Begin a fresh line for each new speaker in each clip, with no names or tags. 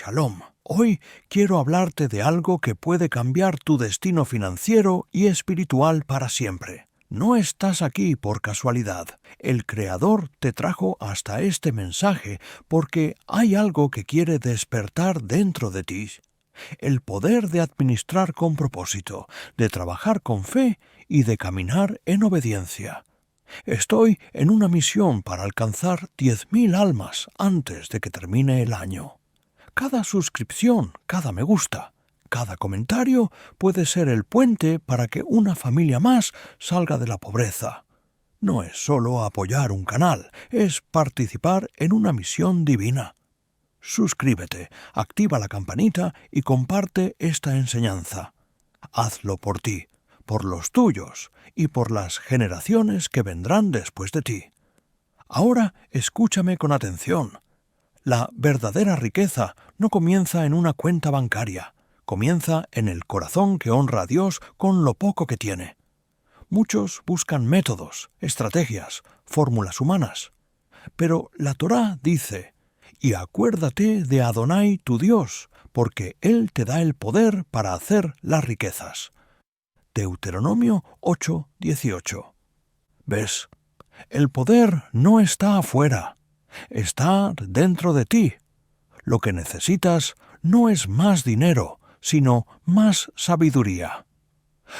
Shalom. Hoy quiero hablarte de algo que puede cambiar tu destino financiero y espiritual para siempre. No estás aquí por casualidad. El Creador te trajo hasta este mensaje porque hay algo que quiere despertar dentro de ti. El poder de administrar con propósito, de trabajar con fe y de caminar en obediencia. Estoy en una misión para alcanzar 10.000 almas antes de que termine el año. Cada suscripción, cada me gusta, cada comentario puede ser el puente para que una familia más salga de la pobreza. No es solo apoyar un canal, es participar en una misión divina. Suscríbete, activa la campanita y comparte esta enseñanza. Hazlo por ti, por los tuyos y por las generaciones que vendrán después de ti. Ahora escúchame con atención. La verdadera riqueza no comienza en una cuenta bancaria, comienza en el corazón que honra a Dios con lo poco que tiene. Muchos buscan métodos, estrategias, fórmulas humanas. Pero la Torá dice: «Y acuérdate de Adonai tu Dios, porque Él te da el poder para hacer las riquezas». Deuteronomio 8:18. ¿Ves? El poder no está afuera, está dentro de ti. Lo que necesitas no es más dinero, sino más sabiduría.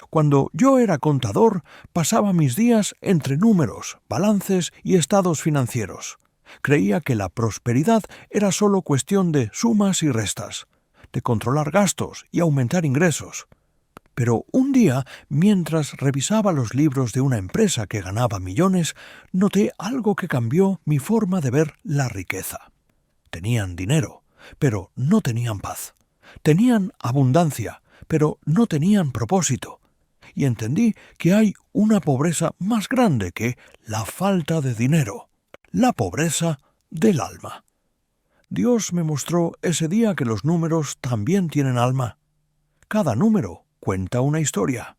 Cuando yo era contador, pasaba mis días entre números, balances y estados financieros. Creía que la prosperidad era solo cuestión de sumas y restas, de controlar gastos y aumentar ingresos. Pero un día, mientras revisaba los libros de una empresa que ganaba millones, noté algo que cambió mi forma de ver la riqueza. Tenían dinero, pero no tenían paz. Tenían abundancia, pero no tenían propósito. Y entendí que hay una pobreza más grande que la falta de dinero, la pobreza del alma. Dios me mostró ese día que los números también tienen alma. Cada número cuenta una historia.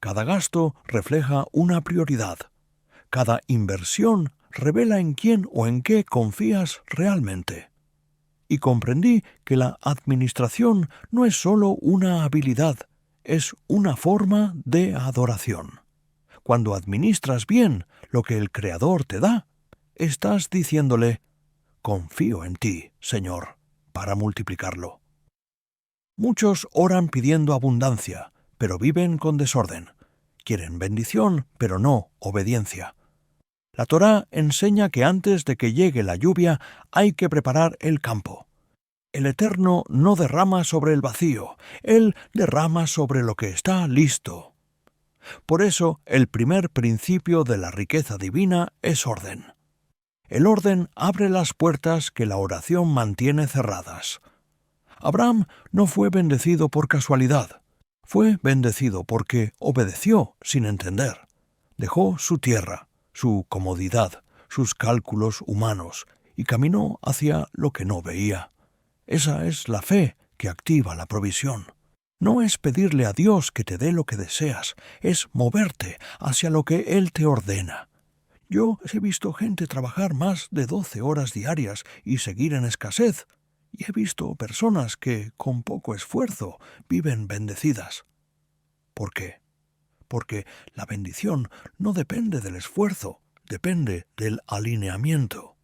Cada gasto refleja una prioridad. Cada inversión revela en quién o en qué confías realmente. Y comprendí que la administración no es solo una habilidad, es una forma de adoración. Cuando administras bien lo que el Creador te da, estás diciéndole: «Confío en ti, Señor, para multiplicarlo». Muchos oran pidiendo abundancia, pero viven con desorden. Quieren bendición, pero no obediencia. La Torá enseña que antes de que llegue la lluvia hay que preparar el campo. El Eterno no derrama sobre el vacío, Él derrama sobre lo que está listo. Por eso, el primer principio de la riqueza divina es orden. El orden abre las puertas que la oración mantiene cerradas. Abraham no fue bendecido por casualidad. Fue bendecido porque obedeció sin entender. Dejó su tierra, su comodidad, sus cálculos humanos y caminó hacia lo que no veía. Esa es la fe que activa la provisión. No es pedirle a Dios que te dé lo que deseas, es moverte hacia lo que Él te ordena. Yo he visto gente trabajar más de 12 horas diarias y seguir en escasez. Y he visto personas que, con poco esfuerzo, viven bendecidas. ¿Por qué? Porque la bendición no depende del esfuerzo, depende del alineamiento.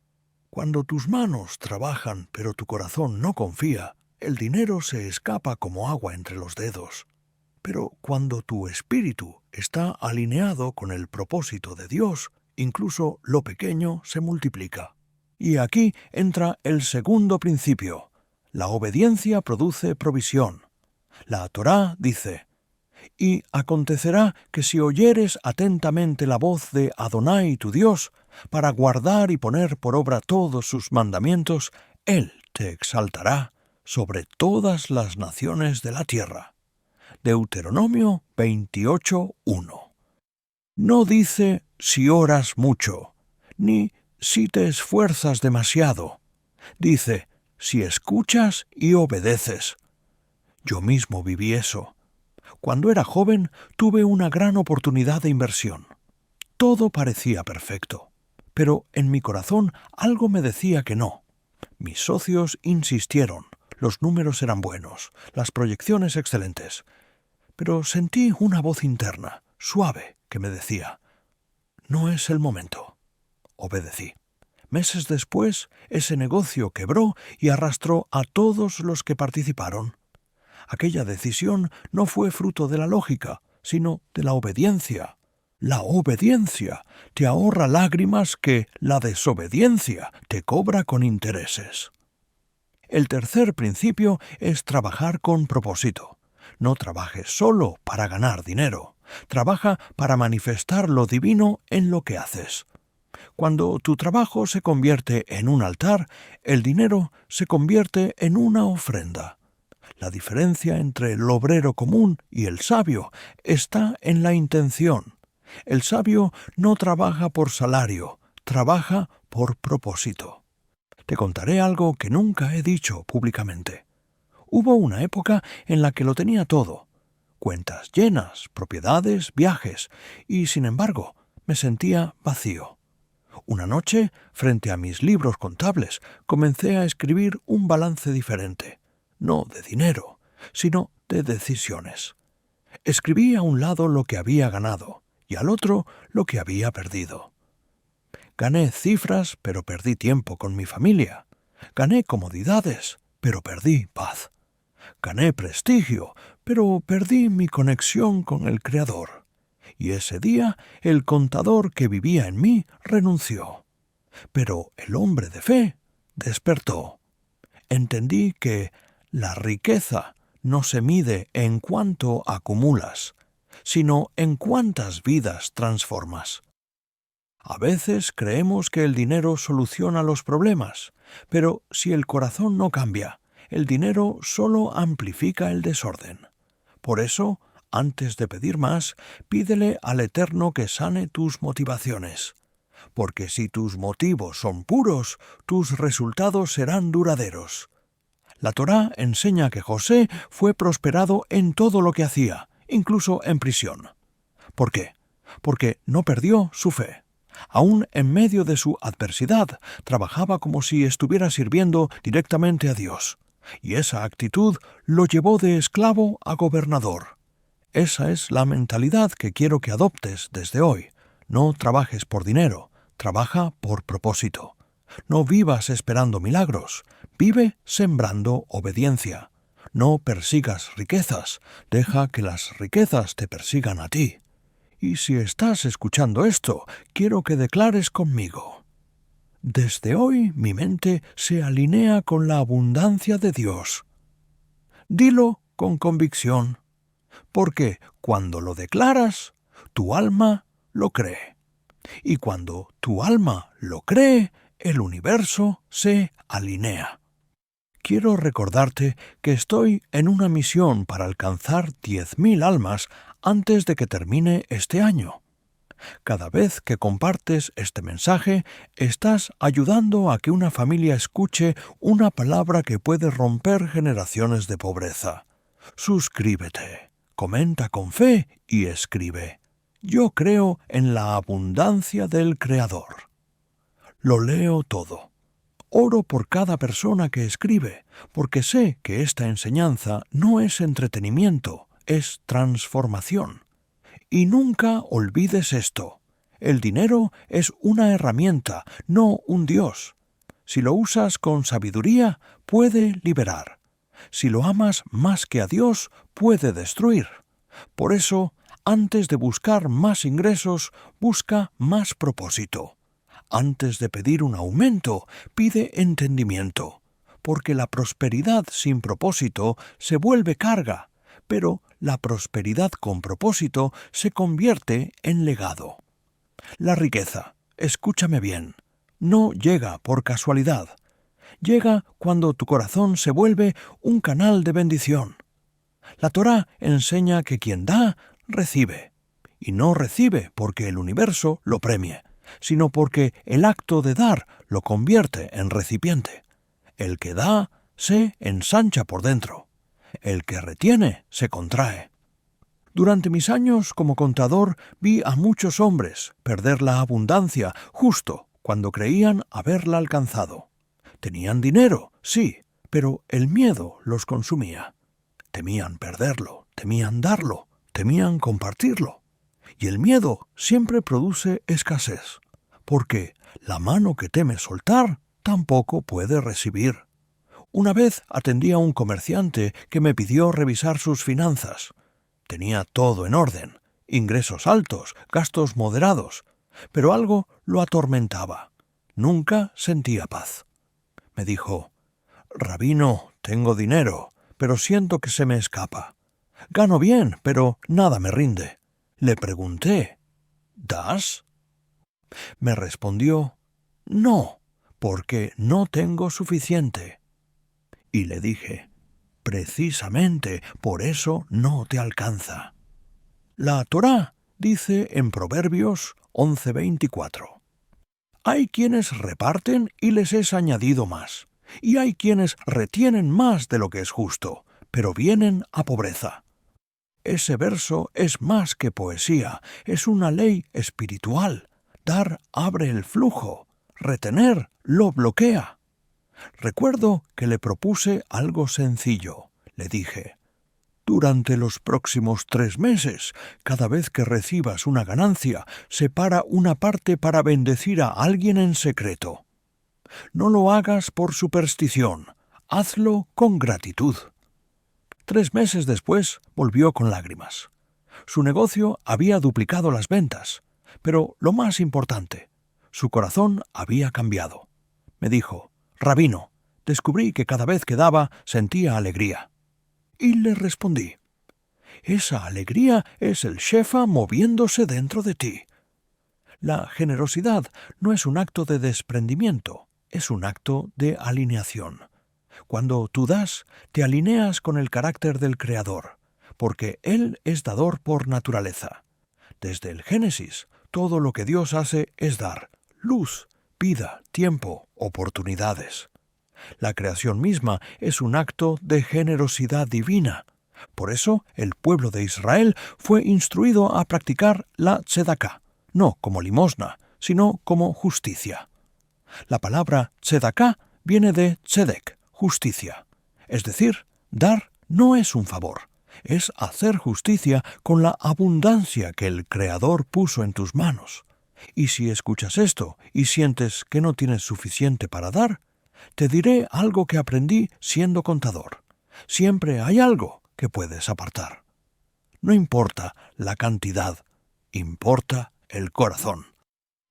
Cuando tus manos trabajan pero tu corazón no confía, el dinero se escapa como agua entre los dedos. Pero cuando tu espíritu está alineado con el propósito de Dios, incluso lo pequeño se multiplica. Y aquí entra el segundo principio. La obediencia produce provisión. La Torá dice: «Y acontecerá que si oyeres atentamente la voz de Adonai tu Dios, para guardar y poner por obra todos sus mandamientos, Él te exaltará sobre todas las naciones de la tierra». Deuteronomio 28:1. No dice si oras mucho, ni si te esfuerzas demasiado. Dice: si escuchas y obedeces. Yo mismo viví eso. Cuando era joven tuve una gran oportunidad de inversión. Todo parecía perfecto, pero en mi corazón algo me decía que no. Mis socios insistieron, Los números eran buenos, las proyecciones excelentes. Pero sentí una voz interna, suave, que me decía: «No es el momento». Obedecí. Meses después, ese negocio quebró y arrastró a todos los que participaron. Aquella decisión no fue fruto de la lógica, sino de la obediencia. La obediencia te ahorra lágrimas que la desobediencia te cobra con intereses. El tercer principio es trabajar con propósito. No trabajes solo para ganar dinero. Trabaja para manifestar lo divino en lo que haces. Cuando tu trabajo se convierte en un altar, el dinero se convierte en una ofrenda. La diferencia entre el obrero común y el sabio está en la intención. El sabio no trabaja por salario, trabaja por propósito. Te contaré algo que nunca he dicho públicamente. Hubo una época en la que lo tenía todo: cuentas llenas, propiedades, viajes, y sin embargo me sentía vacío. Una noche, frente a mis libros contables, comencé a escribir un balance diferente, no de dinero, sino de decisiones. Escribí a un lado lo que había ganado y al otro lo que había perdido. Gané cifras, pero perdí tiempo con mi familia. Gané comodidades, pero perdí paz. Gané prestigio, pero perdí mi conexión con el Creador. Y ese día el contador que vivía en mí renunció. Pero el hombre de fe despertó. Entendí que la riqueza no se mide en cuánto acumulas, sino en cuántas vidas transformas. A veces creemos que el dinero soluciona los problemas, pero si el corazón no cambia, el dinero solo amplifica el desorden. Por eso, antes de pedir más, pídele al Eterno que sane tus motivaciones. Porque si tus motivos son puros, tus resultados serán duraderos. La Torá enseña que José fue prosperado en todo lo que hacía, incluso en prisión. ¿Por qué? Porque no perdió su fe. Aún en medio de su adversidad, trabajaba como si estuviera sirviendo directamente a Dios. Y esa actitud lo llevó de esclavo a gobernador. Esa es la mentalidad que quiero que adoptes desde hoy. No trabajes por dinero, trabaja por propósito. No vivas esperando milagros, vive sembrando obediencia. No persigas riquezas, deja que las riquezas te persigan a ti. Y si estás escuchando esto, quiero que declares conmigo: desde hoy mi mente se alinea con la abundancia de Dios. Dilo con convicción, porque cuando lo declaras, tu alma lo cree. Y cuando tu alma lo cree, el universo se alinea. Quiero recordarte que estoy en una misión para alcanzar 10.000 almas antes de que termine este año. Cada vez que compartes este mensaje, estás ayudando a que una familia escuche una palabra que puede romper generaciones de pobreza. Suscríbete, comenta con fe y escribe: yo creo en la abundancia del Creador. Lo leo todo. Oro por cada persona que escribe, porque sé que esta enseñanza no es entretenimiento, es transformación. Y nunca olvides esto: el dinero es una herramienta, no un Dios. Si lo usas con sabiduría, puede liberar. Si lo amas más que a Dios, puede destruir. Por eso, antes de buscar más ingresos, busca más propósito. Antes de pedir un aumento, pide entendimiento, porque la prosperidad sin propósito se vuelve carga, pero la prosperidad con propósito se convierte en legado. La riqueza, escúchame bien, no llega por casualidad. Llega cuando tu corazón se vuelve un canal de bendición. La Torá enseña que quien da, recibe. Y no recibe porque el universo lo premie, sino porque el acto de dar lo convierte en recipiente. El que da se ensancha por dentro. El que retiene se contrae. Durante mis años como contador vi a muchos hombres perder la abundancia justo cuando creían haberla alcanzado. Tenían dinero, sí, pero el miedo los consumía. Temían perderlo, temían darlo, temían compartirlo. Y el miedo siempre produce escasez, porque la mano que teme soltar tampoco puede recibir. Una vez atendí a un comerciante que me pidió revisar sus finanzas. Tenía todo en orden, ingresos altos, gastos moderados, pero algo lo atormentaba. Nunca sentía paz. Me dijo: «Rabino, tengo dinero, pero siento que se me escapa. Gano bien, pero nada me rinde». Le pregunté: «¿Das?». Me respondió: «No, porque no tengo suficiente». Y le dije: «Precisamente por eso no te alcanza». La Torá dice en Proverbios 11:24: «Hay quienes reparten y les es añadido más, y hay quienes retienen más de lo que es justo, pero vienen a pobreza». Ese verso es más que poesía, es una ley espiritual. Dar abre el flujo, retener lo bloquea. Recuerdo que le propuse algo sencillo. Le dije: «Durante los próximos 3 meses, cada vez que recibas una ganancia, separa una parte para bendecir a alguien en secreto. No lo hagas por superstición, hazlo con gratitud». 3 meses después volvió con lágrimas. Su negocio había duplicado las ventas, pero lo más importante, su corazón había cambiado. Me dijo: «Rabino, descubrí que cada vez que daba sentía alegría». Y le respondí: «Esa alegría es el Shefa moviéndose dentro de ti». La generosidad no es un acto de desprendimiento, es un acto de alineación. Cuando tú das, te alineas con el carácter del Creador, porque Él es dador por naturaleza. Desde el Génesis, todo lo que Dios hace es dar: luz, vida, tiempo, oportunidades. La creación misma es un acto de generosidad divina. Por eso, el pueblo de Israel fue instruido a practicar la tzedaká, no como limosna, sino como justicia. La palabra tzedaká viene de tzedek, justicia. Es decir, dar no es un favor, es hacer justicia con la abundancia que el Creador puso en tus manos. Y si escuchas esto y sientes que no tienes suficiente para dar, te diré algo que aprendí siendo contador. Siempre hay algo que puedes apartar. No importa la cantidad, importa el corazón.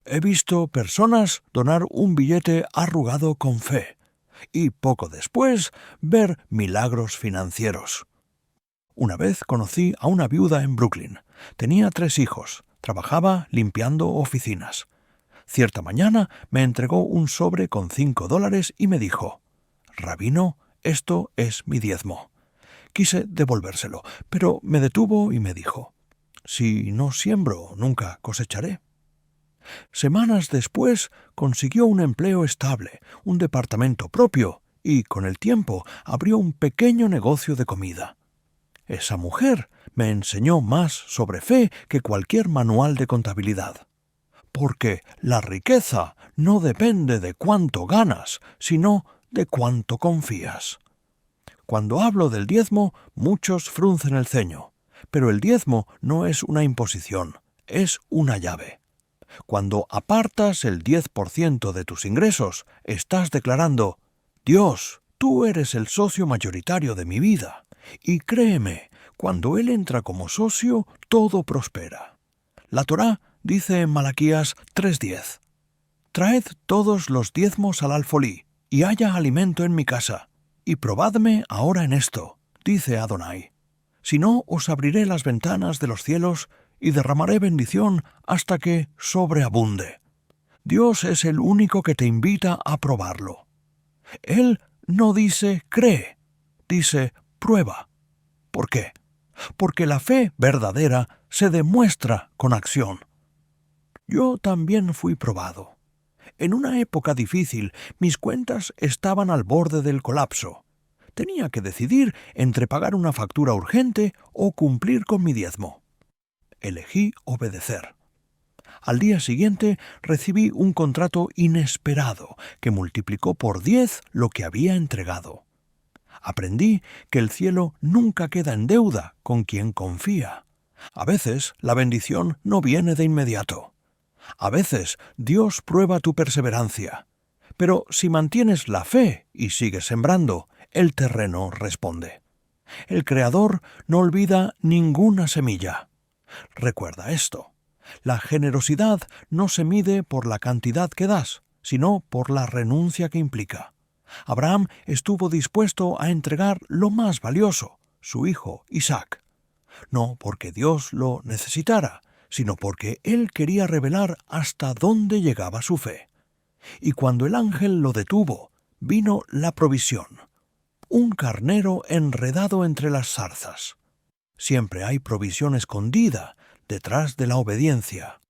He visto personas donar un billete arrugado con fe y poco después ver milagros financieros. Una vez conocí a una viuda en Brooklyn. Tenía 3 hijos, trabajaba limpiando oficinas. Cierta mañana me entregó un sobre con $5 y me dijo: «Rabino, esto es mi diezmo». Quise devolvérselo, pero me detuvo y me dijo: «Si no siembro, nunca cosecharé». Semanas después consiguió un empleo estable, un departamento propio y, con el tiempo, abrió un pequeño negocio de comida. Esa mujer me enseñó más sobre fe que cualquier manual de contabilidad. Porque la riqueza no depende de cuánto ganas, sino de cuánto confías. Cuando hablo del diezmo, muchos fruncen el ceño, pero el diezmo no es una imposición, es una llave. Cuando apartas el 10% de tus ingresos, estás declarando: «Dios, tú eres el socio mayoritario de mi vida». Y créeme, cuando Él entra como socio, todo prospera. La Torá dice en Malaquías 3:10: «Traed todos los diezmos al alfolí, y haya alimento en mi casa. Y probadme ahora en esto, dice Adonai. Si no, os abriré las ventanas de los cielos y derramaré bendición hasta que sobreabunde». Dios es el único que te invita a probarlo. Él no dice cree, dice prueba. ¿Por qué? Porque la fe verdadera se demuestra con acción. Yo también fui probado. En una época difícil, mis cuentas estaban al borde del colapso. Tenía que decidir entre pagar una factura urgente o cumplir con mi diezmo. Elegí obedecer. Al día siguiente recibí un contrato inesperado que multiplicó por 10 lo que había entregado. Aprendí que el cielo nunca queda en deuda con quien confía. A veces la bendición no viene de inmediato. A veces Dios prueba tu perseverancia. Pero si mantienes la fe y sigues sembrando, el terreno responde. El Creador no olvida ninguna semilla. Recuerda esto. La generosidad no se mide por la cantidad que das, sino por la renuncia que implica. Abraham estuvo dispuesto a entregar lo más valioso, su hijo Isaac. No porque Dios lo necesitara, sino porque él quería revelar hasta dónde llegaba su fe. Y cuando el ángel lo detuvo, vino la provisión. Un carnero enredado entre las zarzas. Siempre hay provisión escondida detrás de la obediencia.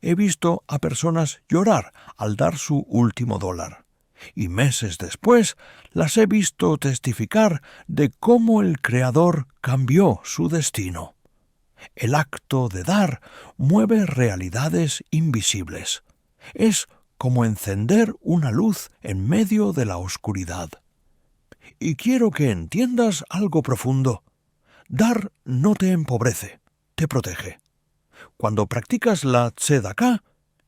He visto a personas llorar al dar su último dólar. Y meses después las he visto testificar de cómo el Creador cambió su destino. El acto de dar mueve realidades invisibles. Es como encender una luz en medio de la oscuridad. Y quiero que entiendas algo profundo. Dar no te empobrece, te protege. Cuando practicas la tzedaká,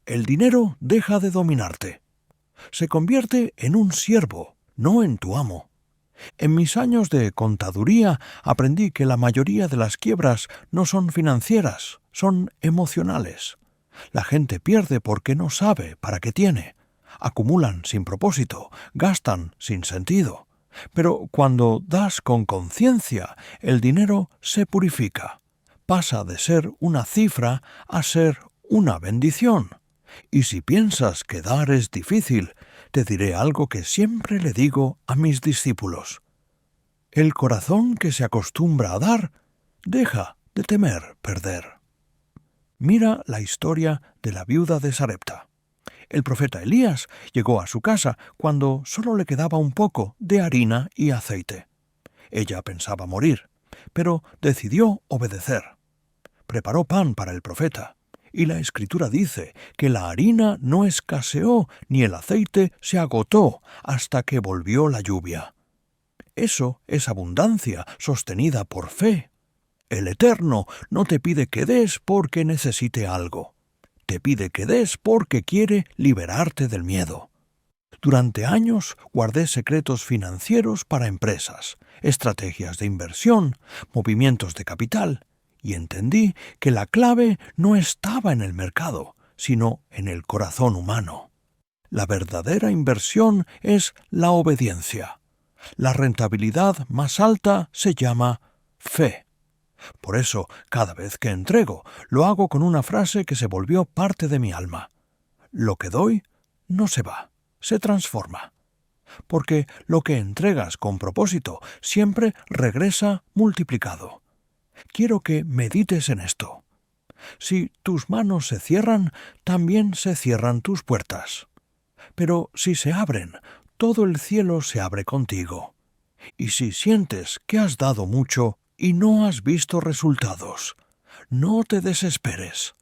el dinero deja de dominarte. Se convierte en un siervo, no en tu amo. En mis años de contaduría aprendí que la mayoría de las quiebras no son financieras, son emocionales. La gente pierde porque no sabe para qué tiene. Acumulan sin propósito, gastan sin sentido. Pero cuando das con conciencia, el dinero se purifica. Pasa de ser una cifra a ser una bendición. Y si piensas que dar es difícil, te diré algo que siempre le digo a mis discípulos. El corazón que se acostumbra a dar, deja de temer perder. Mira la historia de la viuda de Sarepta. El profeta Elías llegó a su casa cuando solo le quedaba un poco de harina y aceite. Ella pensaba morir, pero decidió obedecer. Preparó pan para el profeta, y la Escritura dice que la harina no escaseó ni el aceite se agotó hasta que volvió la lluvia. Eso es abundancia sostenida por fe. El Eterno no te pide que des porque necesite algo. Te pide que des porque quiere liberarte del miedo. Durante años guardé secretos financieros para empresas, estrategias de inversión, movimientos de capital, y entendí que la clave no estaba en el mercado, sino en el corazón humano. La verdadera inversión es la obediencia. La rentabilidad más alta se llama fe. Por eso, cada vez que entrego, lo hago con una frase que se volvió parte de mi alma. Lo que doy no se va, se transforma. Porque lo que entregas con propósito siempre regresa multiplicado. Quiero que medites en esto. Si tus manos se cierran, también se cierran tus puertas. Pero si se abren, todo el cielo se abre contigo. Y si sientes que has dado mucho y no has visto resultados, no te desesperes.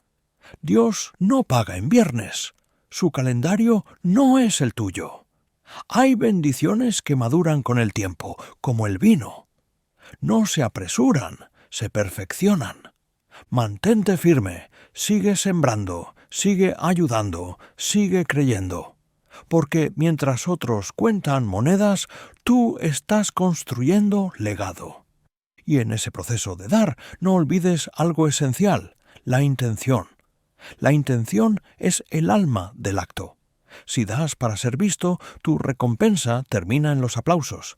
Dios no paga en viernes. Su calendario no es el tuyo. Hay bendiciones que maduran con el tiempo, como el vino. No se apresuran, se perfeccionan. Mantente firme, sigue sembrando, sigue ayudando, sigue creyendo. Porque mientras otros cuentan monedas, tú estás construyendo legado. Y en ese proceso de dar, no olvides algo esencial, la intención. La intención es el alma del acto. Si das para ser visto, tu recompensa termina en los aplausos.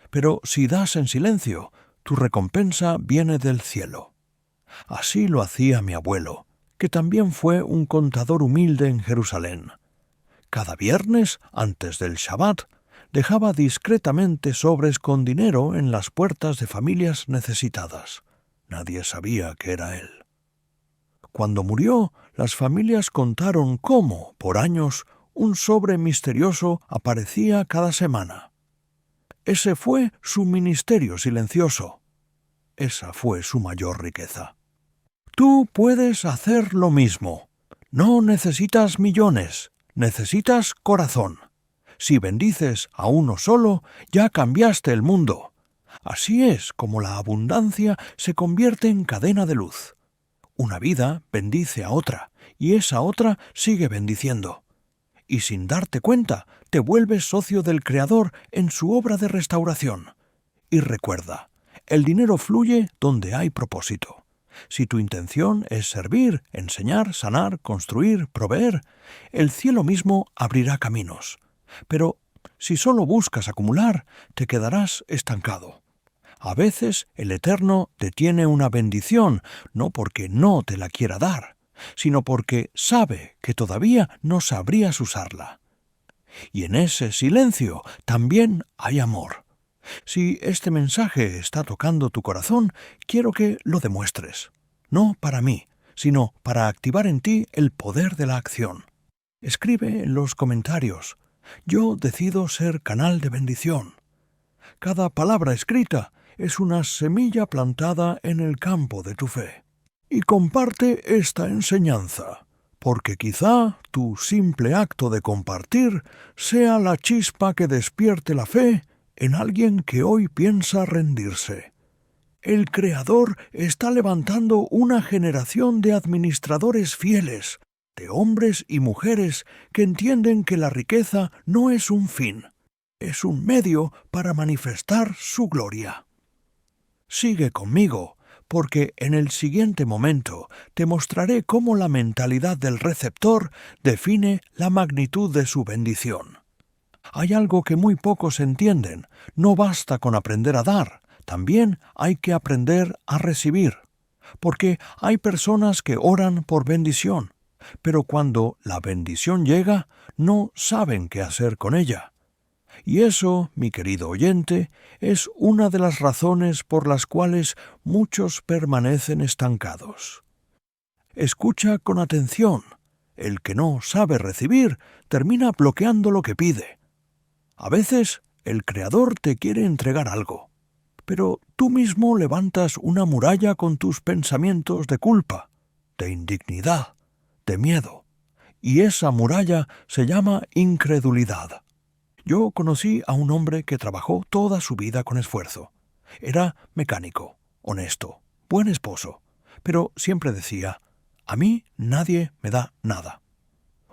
Pero si das en silencio, tu recompensa viene del cielo. Así lo hacía mi abuelo, que también fue un contador humilde en Jerusalén. Cada viernes, antes del Shabbat, dejaba discretamente sobres con dinero en las puertas de familias necesitadas. Nadie sabía que era él. Cuando murió, las familias contaron cómo, por años, un sobre misterioso aparecía cada semana. Ese fue su ministerio silencioso. Esa fue su mayor riqueza. Tú puedes hacer lo mismo. No necesitas millones, necesitas corazón. Si bendices a uno solo, ya cambiaste el mundo. Así es como la abundancia se convierte en cadena de luz. Una vida bendice a otra, y esa otra sigue bendiciendo. Y sin darte cuenta, te vuelves socio del Creador en su obra de restauración. Y recuerda, el dinero fluye donde hay propósito. Si tu intención es servir, enseñar, sanar, construir, proveer, el cielo mismo abrirá caminos. Pero si solo buscas acumular, te quedarás estancado. A veces el Eterno detiene una bendición, no porque no te la quiera dar, sino porque sabe que todavía no sabrías usarla. Y en ese silencio también hay amor. Si este mensaje está tocando tu corazón, quiero que lo demuestres. No para mí, sino para activar en ti el poder de la acción. Escribe en los comentarios: yo decido ser canal de bendición. Cada palabra escrita es una semilla plantada en el campo de tu fe. Y comparte esta enseñanza, porque quizá tu simple acto de compartir sea la chispa que despierte la fe en alguien que hoy piensa rendirse. El Creador está levantando una generación de administradores fieles, de hombres y mujeres que entienden que la riqueza no es un fin, es un medio para manifestar su gloria. Sigue conmigo, porque en el siguiente momento te mostraré cómo la mentalidad del receptor define la magnitud de su bendición. Hay algo que muy pocos entienden: no basta con aprender a dar, también hay que aprender a recibir. Porque hay personas que oran por bendición, pero cuando la bendición llega, no saben qué hacer con ella. Y eso, mi querido oyente, es una de las razones por las cuales muchos permanecen estancados. Escucha con atención. El que no sabe recibir termina bloqueando lo que pide. A veces el Creador te quiere entregar algo, pero tú mismo levantas una muralla con tus pensamientos de culpa, de indignidad, de miedo, y esa muralla se llama incredulidad. Yo conocí a un hombre que trabajó toda su vida con esfuerzo. Era mecánico, honesto, buen esposo, pero siempre decía: a mí nadie me da nada.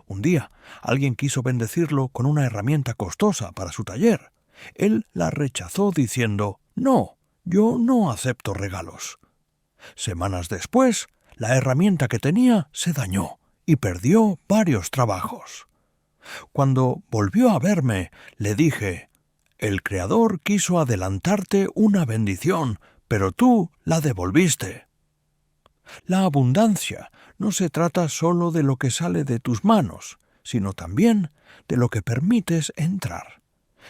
Un día, alguien quiso bendecirlo con una herramienta costosa para su taller. Él la rechazó diciendo: no, yo no acepto regalos. Semanas después, la herramienta que tenía se dañó y perdió varios trabajos. Cuando volvió a verme, le dije: el Creador quiso adelantarte una bendición, pero tú la devolviste. La abundancia no se trata solo de lo que sale de tus manos, sino también de lo que permites entrar.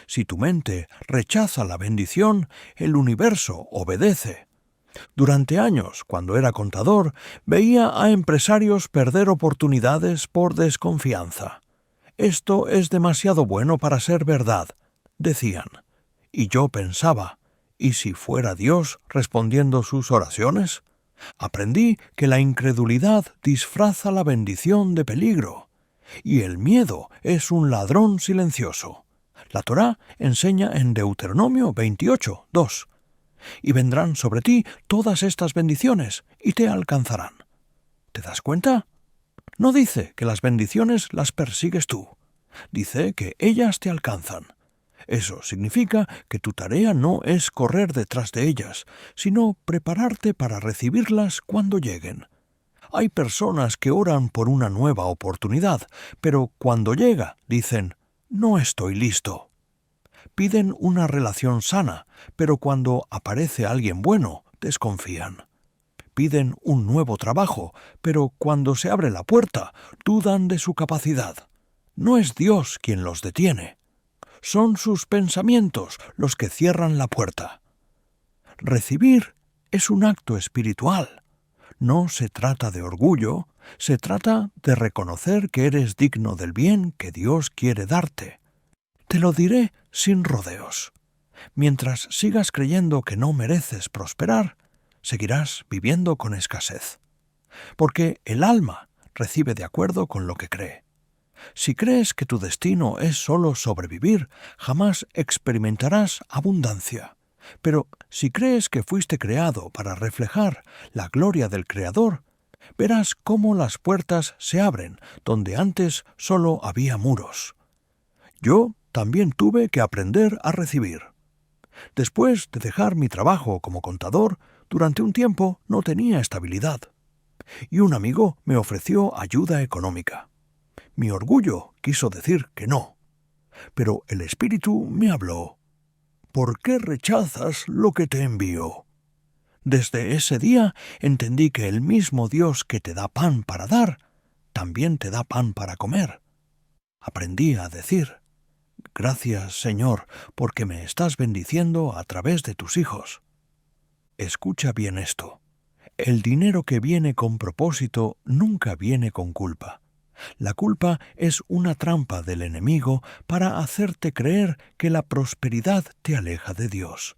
Si tu mente rechaza la bendición, el universo obedece. Durante años, cuando era contador, veía a empresarios perder oportunidades por desconfianza. Esto es demasiado bueno para ser verdad, decían. Y yo pensaba: ¿y si fuera Dios respondiendo sus oraciones? Aprendí que la incredulidad disfraza la bendición de peligro, y el miedo es un ladrón silencioso. La Torá enseña en Deuteronomio 28, 2: y vendrán sobre ti todas estas bendiciones, y te alcanzarán. ¿Te das cuenta? No dice que las bendiciones las persigues tú. Dice que ellas te alcanzan. Eso significa que tu tarea no es correr detrás de ellas, sino prepararte para recibirlas cuando lleguen. Hay personas que oran por una nueva oportunidad, pero cuando llega dicen: no estoy listo. Piden una relación sana, pero cuando aparece alguien bueno, desconfían. Piden un nuevo trabajo, pero cuando se abre la puerta, dudan de su capacidad. No es Dios quien los detiene. Son sus pensamientos los que cierran la puerta. Recibir es un acto espiritual. No se trata de orgullo, se trata de reconocer que eres digno del bien que Dios quiere darte. Te lo diré sin rodeos. Mientras sigas creyendo que no mereces prosperar, seguirás viviendo con escasez. Porque el alma recibe de acuerdo con lo que cree. Si crees que tu destino es solo sobrevivir, jamás experimentarás abundancia. Pero Si crees que fuiste creado para reflejar la gloria del Creador, verás cómo las puertas se abren donde antes solo había muros. Yo también tuve que aprender a recibir. Después de dejar mi trabajo como contador, durante un tiempo no tenía estabilidad. Y un amigo me ofreció ayuda económica. Mi orgullo quiso decir que no. Pero el Espíritu me habló. ¿Por qué rechazas lo que te envío? Desde ese día entendí que el mismo Dios que te da pan para dar, también te da pan para comer. Aprendí a decir, gracias, Señor, porque me estás bendiciendo a través de tus hijos. Escucha bien esto. El dinero que viene con propósito nunca viene con culpa. La culpa es una trampa del enemigo para hacerte creer que la prosperidad te aleja de Dios.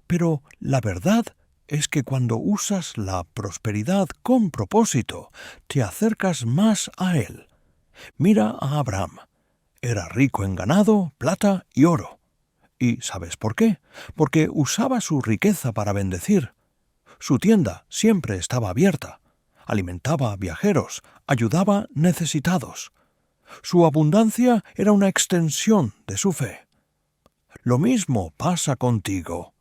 Pero la verdad es que cuando usas la prosperidad con propósito, te acercas más a Él. Mira a Abraham. Era rico en ganado, plata y oro. ¿Y sabes por qué? Porque usaba su riqueza para bendecir. Su tienda siempre estaba abierta. Alimentaba a viajeros, ayudaba necesitados. Su abundancia era una extensión de su fe. Lo mismo pasa contigo.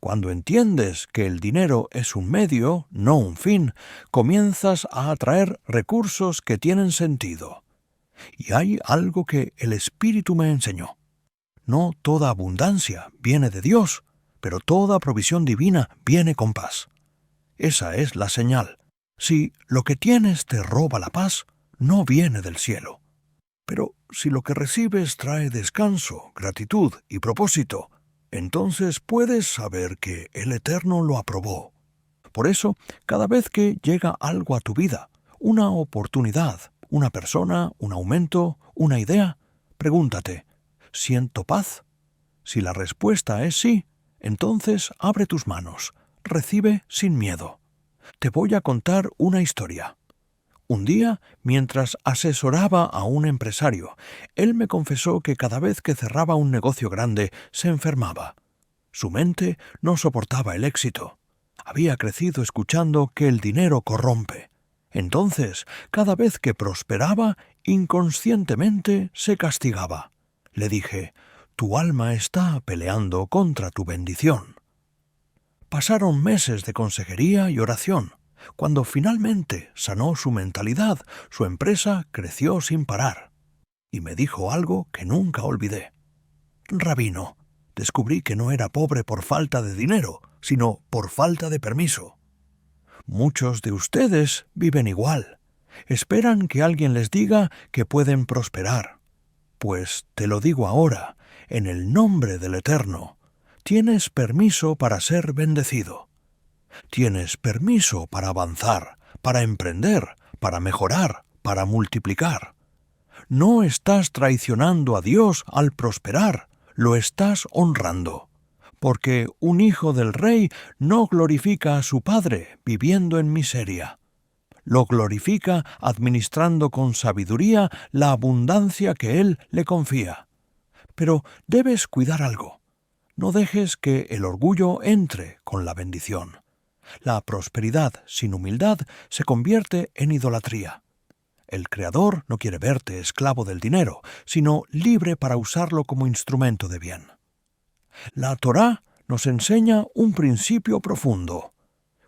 Cuando entiendes que el dinero es un medio, no un fin, comienzas a atraer recursos que tienen sentido. Y hay algo que el Espíritu me enseñó. No toda abundancia viene de Dios, pero toda provisión divina viene con paz. Esa es la señal. Si lo que tienes te roba la paz, no viene del cielo. Pero si lo que recibes trae descanso, gratitud y propósito, entonces puedes saber que el Eterno lo aprobó. Por eso, cada vez que llega algo a tu vida, una oportunidad, una persona, un aumento, una idea, pregúntate, ¿siento paz? Si la respuesta es sí, entonces abre tus manos, recibe sin miedo. Te voy a contar una historia. Un día, mientras asesoraba a un empresario, él me confesó que cada vez que cerraba un negocio grande se enfermaba. Su mente no soportaba el éxito. Había crecido escuchando que el dinero corrompe. Entonces, cada vez que prosperaba, inconscientemente se castigaba. Le dije, tu alma está peleando contra tu bendición. Pasaron meses de consejería y oración. Cuando finalmente sanó su mentalidad, su empresa creció sin parar. Y me dijo algo que nunca olvidé. Rabino, descubrí que no era pobre por falta de dinero, sino por falta de permiso. Muchos de ustedes viven igual. Esperan que alguien les diga que pueden prosperar. Pues te lo digo ahora, en el nombre del Eterno. Tienes permiso para ser bendecido. Tienes permiso para avanzar, para emprender, para mejorar, para multiplicar. No estás traicionando a Dios al prosperar, lo estás honrando. Porque un hijo del rey no glorifica a su padre viviendo en miseria. Lo glorifica administrando con sabiduría la abundancia que él le confía. Pero debes cuidar algo. No dejes que el orgullo entre con la bendición. La prosperidad sin humildad se convierte en idolatría. El Creador no quiere verte esclavo del dinero, sino libre para usarlo como instrumento de bien. La Torá nos enseña un principio profundo.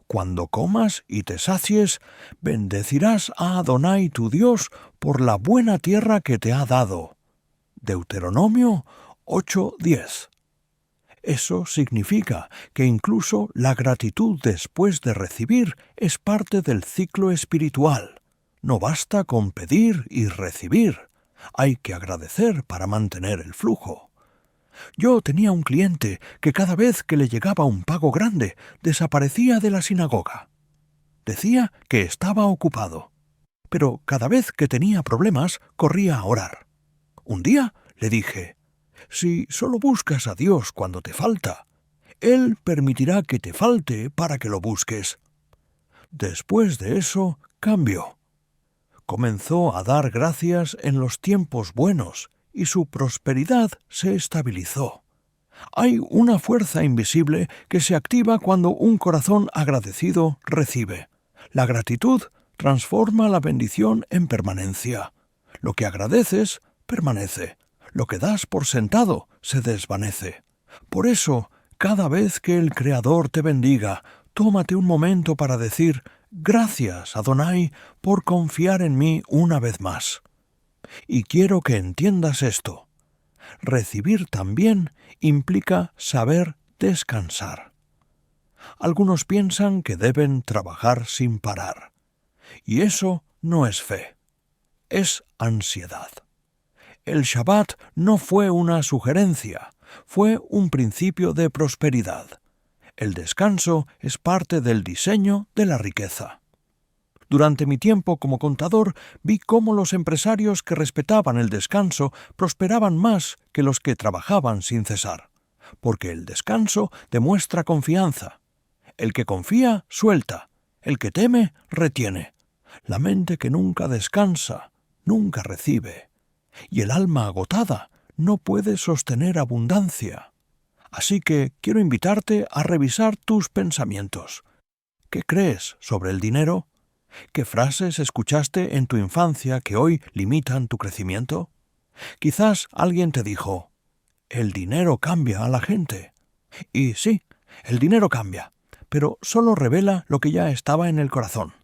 Cuando comas y te sacies, bendecirás a Adonai tu Dios por la buena tierra que te ha dado. Deuteronomio 8:10. Eso significa que incluso la gratitud después de recibir es parte del ciclo espiritual. No basta con pedir y recibir. Hay que agradecer para mantener el flujo. Yo tenía un cliente que cada vez que le llegaba un pago grande, desaparecía de la sinagoga. Decía que estaba ocupado. Pero cada vez que tenía problemas, corría a orar. Un día le dije, si solo buscas a Dios cuando te falta, Él permitirá que te falte para que lo busques. Después de eso, cambió. Comenzó a dar gracias en los tiempos buenos y su prosperidad se estabilizó. Hay una fuerza invisible que se activa cuando un corazón agradecido recibe. La gratitud transforma la bendición en permanencia. Lo que agradeces, permanece. Lo que das por sentado, se desvanece. Por eso, cada vez que el Creador te bendiga, tómate un momento para decir: «Gracias, Adonai, por confiar en mí una vez más». Y quiero que entiendas esto. Recibir también implica saber descansar. Algunos piensan que deben trabajar sin parar. Y eso no es fe, es ansiedad. El Shabbat no fue una sugerencia, fue un principio de prosperidad. El descanso es parte del diseño de la riqueza. Durante mi tiempo como contador vi cómo los empresarios que respetaban el descanso prosperaban más que los que trabajaban sin cesar, porque el descanso demuestra confianza. El que confía, suelta. El que teme, retiene. La mente que nunca descansa, nunca recibe. Y el alma agotada no puede sostener abundancia. Así que quiero invitarte a revisar tus pensamientos. ¿Qué crees sobre el dinero? ¿Qué frases escuchaste en tu infancia que hoy limitan tu crecimiento? Quizás alguien te dijo: «El dinero cambia a la gente». Y sí, el dinero cambia, pero solo revela lo que ya estaba en el corazón.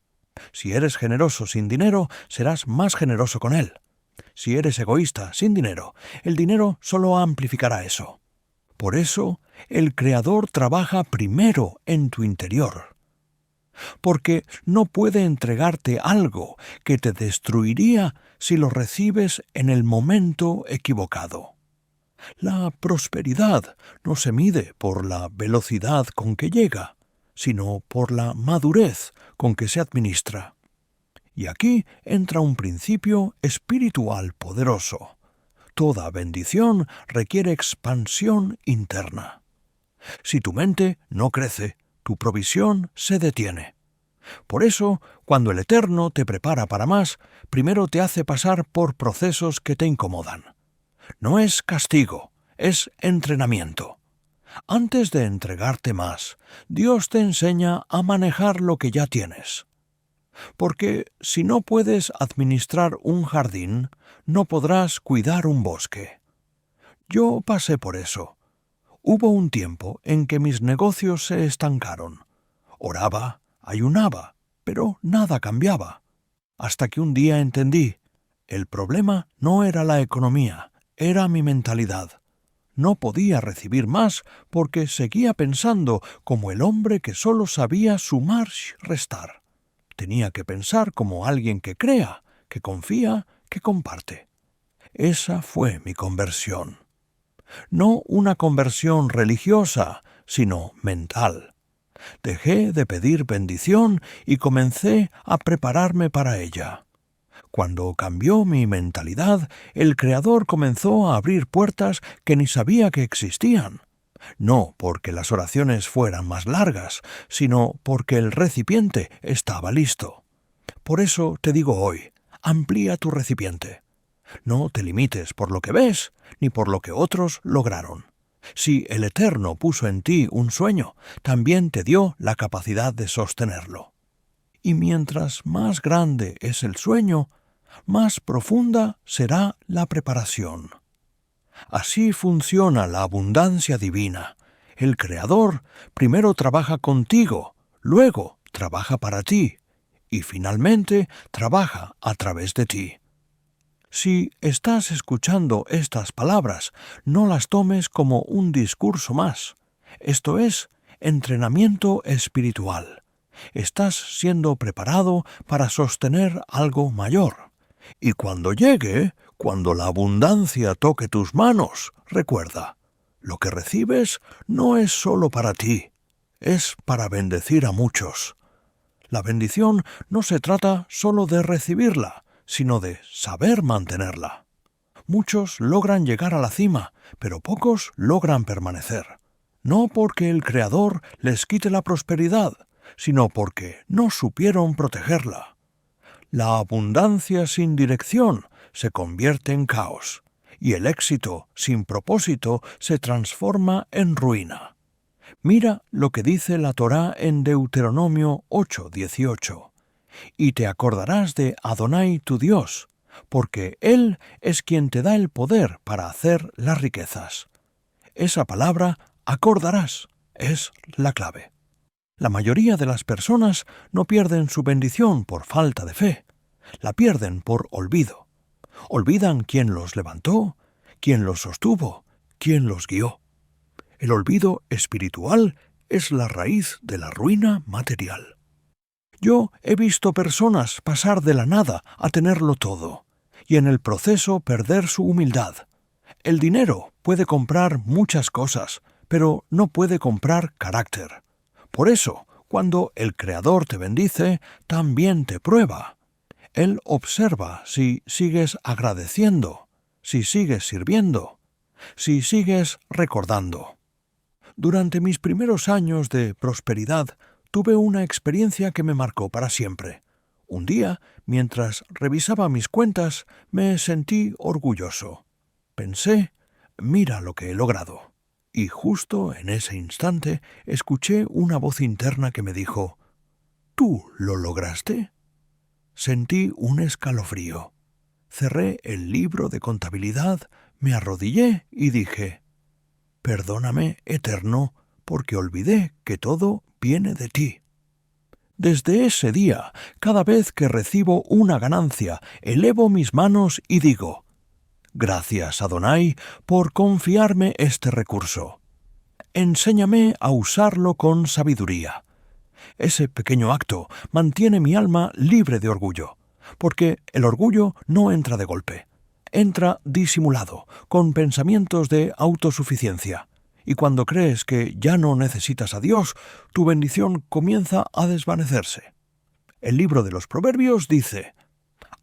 Si eres generoso sin dinero, serás más generoso con él. Si eres egoísta sin dinero, el dinero solo amplificará eso. Por eso, el Creador trabaja primero en tu interior. Porque no puede entregarte algo que te destruiría si lo recibes en el momento equivocado. La prosperidad no se mide por la velocidad con que llega, sino por la madurez con que se administra. Y aquí entra un principio espiritual poderoso. Toda bendición requiere expansión interna. Si tu mente no crece, tu provisión se detiene. Por eso, cuando el Eterno te prepara para más, primero te hace pasar por procesos que te incomodan. No es castigo, es entrenamiento. Antes de entregarte más, Dios te enseña a manejar lo que ya tienes. Porque si no puedes administrar un jardín, no podrás cuidar un bosque. Yo pasé por eso. Hubo un tiempo en que mis negocios se estancaron. Oraba, ayunaba, pero nada cambiaba. Hasta que un día entendí: el problema no era la economía, era mi mentalidad. No podía recibir más porque seguía pensando como el hombre que solo sabía sumar y restar. Tenía que pensar como alguien que crea, que confía, que comparte. Esa fue mi conversión. No una conversión religiosa, sino mental. Dejé de pedir bendición y comencé a prepararme para ella. Cuando cambió mi mentalidad, el Creador comenzó a abrir puertas que ni sabía que existían. No porque las oraciones fueran más largas, sino porque el recipiente estaba listo. Por eso te digo hoy: amplía tu recipiente. No te limites por lo que ves, ni por lo que otros lograron. Si el Eterno puso en ti un sueño, también te dio la capacidad de sostenerlo. Y mientras más grande es el sueño, más profunda será la preparación. Así funciona la abundancia divina. El Creador primero trabaja contigo, luego trabaja para ti, y finalmente trabaja a través de ti. Si estás escuchando estas palabras, no las tomes como un discurso más. Esto es entrenamiento espiritual. Estás siendo preparado para sostener algo mayor. Y cuando llegue, cuando la abundancia toque tus manos, recuerda: lo que recibes no es solo para ti, es para bendecir a muchos. La bendición no se trata solo de recibirla, sino de saber mantenerla. Muchos logran llegar a la cima, pero pocos logran permanecer. No porque el Creador les quite la prosperidad, sino porque no supieron protegerla. La abundancia sin dirección se convierte en caos, y el éxito sin propósito se transforma en ruina. Mira lo que dice la Torá en Deuteronomio 8:18. Y te acordarás de Adonai tu Dios, porque Él es quien te da el poder para hacer las riquezas. Esa palabra, acordarás, es la clave. La mayoría de las personas no pierden su bendición por falta de fe, la pierden por olvido. Olvidan quién los levantó, quién los sostuvo, quién los guió. El olvido espiritual es la raíz de la ruina material. Yo he visto personas pasar de la nada a tenerlo todo, y en el proceso perder su humildad. El dinero puede comprar muchas cosas, pero no puede comprar carácter. Por eso, cuando el Creador te bendice, también te prueba. Él observa si sigues agradeciendo, si sigues sirviendo, si sigues recordando. Durante mis primeros años de prosperidad, tuve una experiencia que me marcó para siempre. Un día, mientras revisaba mis cuentas, me sentí orgulloso. Pensé, mira lo que he logrado. Y justo en ese instante escuché una voz interna que me dijo, ¿tú lo lograste? Sentí un escalofrío. Cerré el libro de contabilidad, me arrodillé y dije, perdóname, Eterno, porque olvidé que todo viene de ti. Desde ese día, cada vez que recibo una ganancia, elevo mis manos y digo, gracias, Adonai, por confiarme este recurso. Enséñame a usarlo con sabiduría. Ese pequeño acto mantiene mi alma libre de orgullo, porque el orgullo no entra de golpe. Entra disimulado, con pensamientos de autosuficiencia. Y cuando crees que ya no necesitas a Dios, tu bendición comienza a desvanecerse. El libro de los Proverbios dice,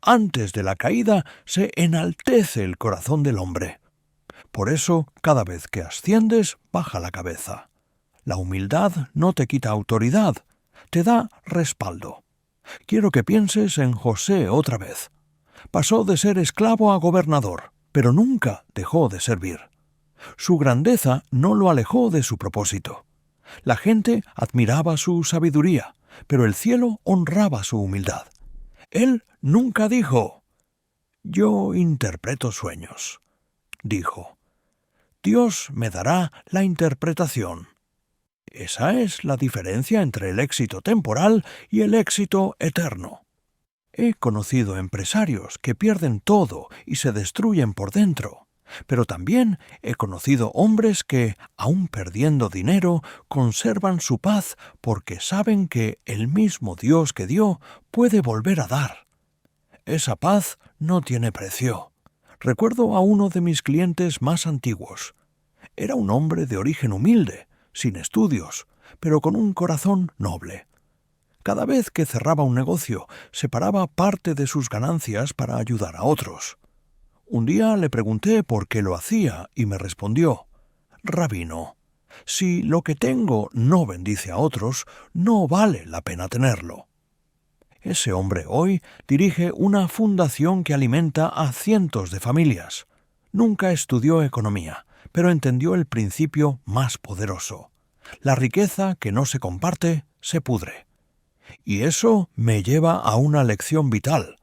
antes de la caída se enaltece el corazón del hombre. Por eso, cada vez que asciendes, baja la cabeza. La humildad no te quita autoridad, te da respaldo. Quiero que pienses en José otra vez. Pasó de ser esclavo a gobernador, pero nunca dejó de servir. Su grandeza no lo alejó de su propósito. La gente admiraba su sabiduría, pero el cielo honraba su humildad. Él nunca dijo, yo interpreto sueños. Dijo, Dios me dará la interpretación. Esa es la diferencia entre el éxito temporal y el éxito eterno. He conocido empresarios que pierden todo y se destruyen por dentro, pero también he conocido hombres que, aun perdiendo dinero, conservan su paz porque saben que el mismo Dios que dio puede volver a dar. Esa paz no tiene precio. Recuerdo a uno de mis clientes más antiguos. Era un hombre de origen humilde, sin estudios, pero con un corazón noble. Cada vez que cerraba un negocio, separaba parte de sus ganancias para ayudar a otros. Un día le pregunté por qué lo hacía y me respondió, Rabino, si lo que tengo no bendice a otros, no vale la pena tenerlo. Ese hombre hoy dirige una fundación que alimenta a cientos de familias. Nunca estudió economía, pero entendió el principio más poderoso. La riqueza que no se comparte se pudre. Y eso me lleva a una lección vital.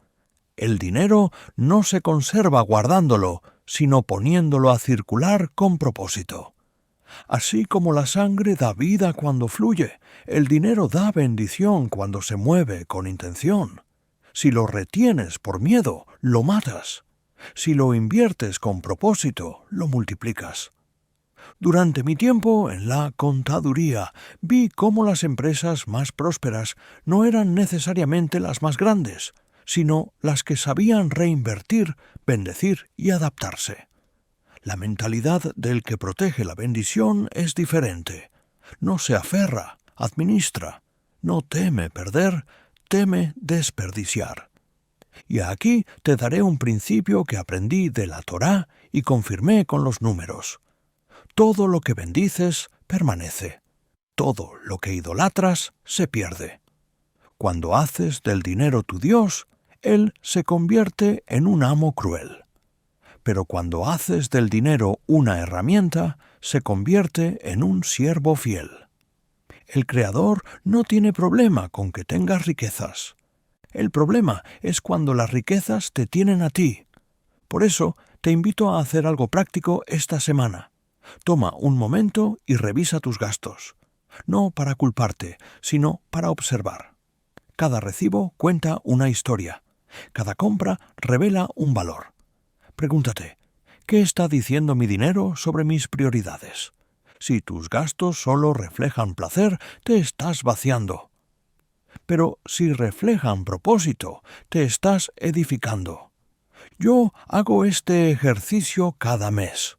El dinero no se conserva guardándolo, sino poniéndolo a circular con propósito. Así como la sangre da vida cuando fluye, el dinero da bendición cuando se mueve con intención. Si lo retienes por miedo, lo matas. Si lo inviertes con propósito, lo multiplicas. Durante mi tiempo en la contaduría, vi cómo las empresas más prósperas no eran necesariamente las más grandes, sino las que sabían reinvertir, bendecir y adaptarse. La mentalidad del que protege la bendición es diferente. No se aferra, administra. No teme perder, teme desperdiciar. Y aquí te daré un principio que aprendí de la Torá y confirmé con los números. Todo lo que bendices permanece. Todo lo que idolatras se pierde. Cuando haces del dinero tu Dios, él se convierte en un amo cruel. pero cuando haces del dinero una herramienta, se convierte en un siervo fiel. El Creador no tiene problema con que tengas riquezas. El problema es cuando las riquezas te tienen a ti. Por eso, te invito a hacer algo práctico esta semana. Toma un momento y revisa tus gastos. No para culparte, sino para observar. Cada recibo cuenta una historia. Cada compra revela un valor. Pregúntate, ¿qué está diciendo mi dinero sobre mis prioridades? Si tus gastos solo reflejan placer, te estás vaciando. Pero si reflejan propósito, te estás edificando. Yo hago este ejercicio cada mes,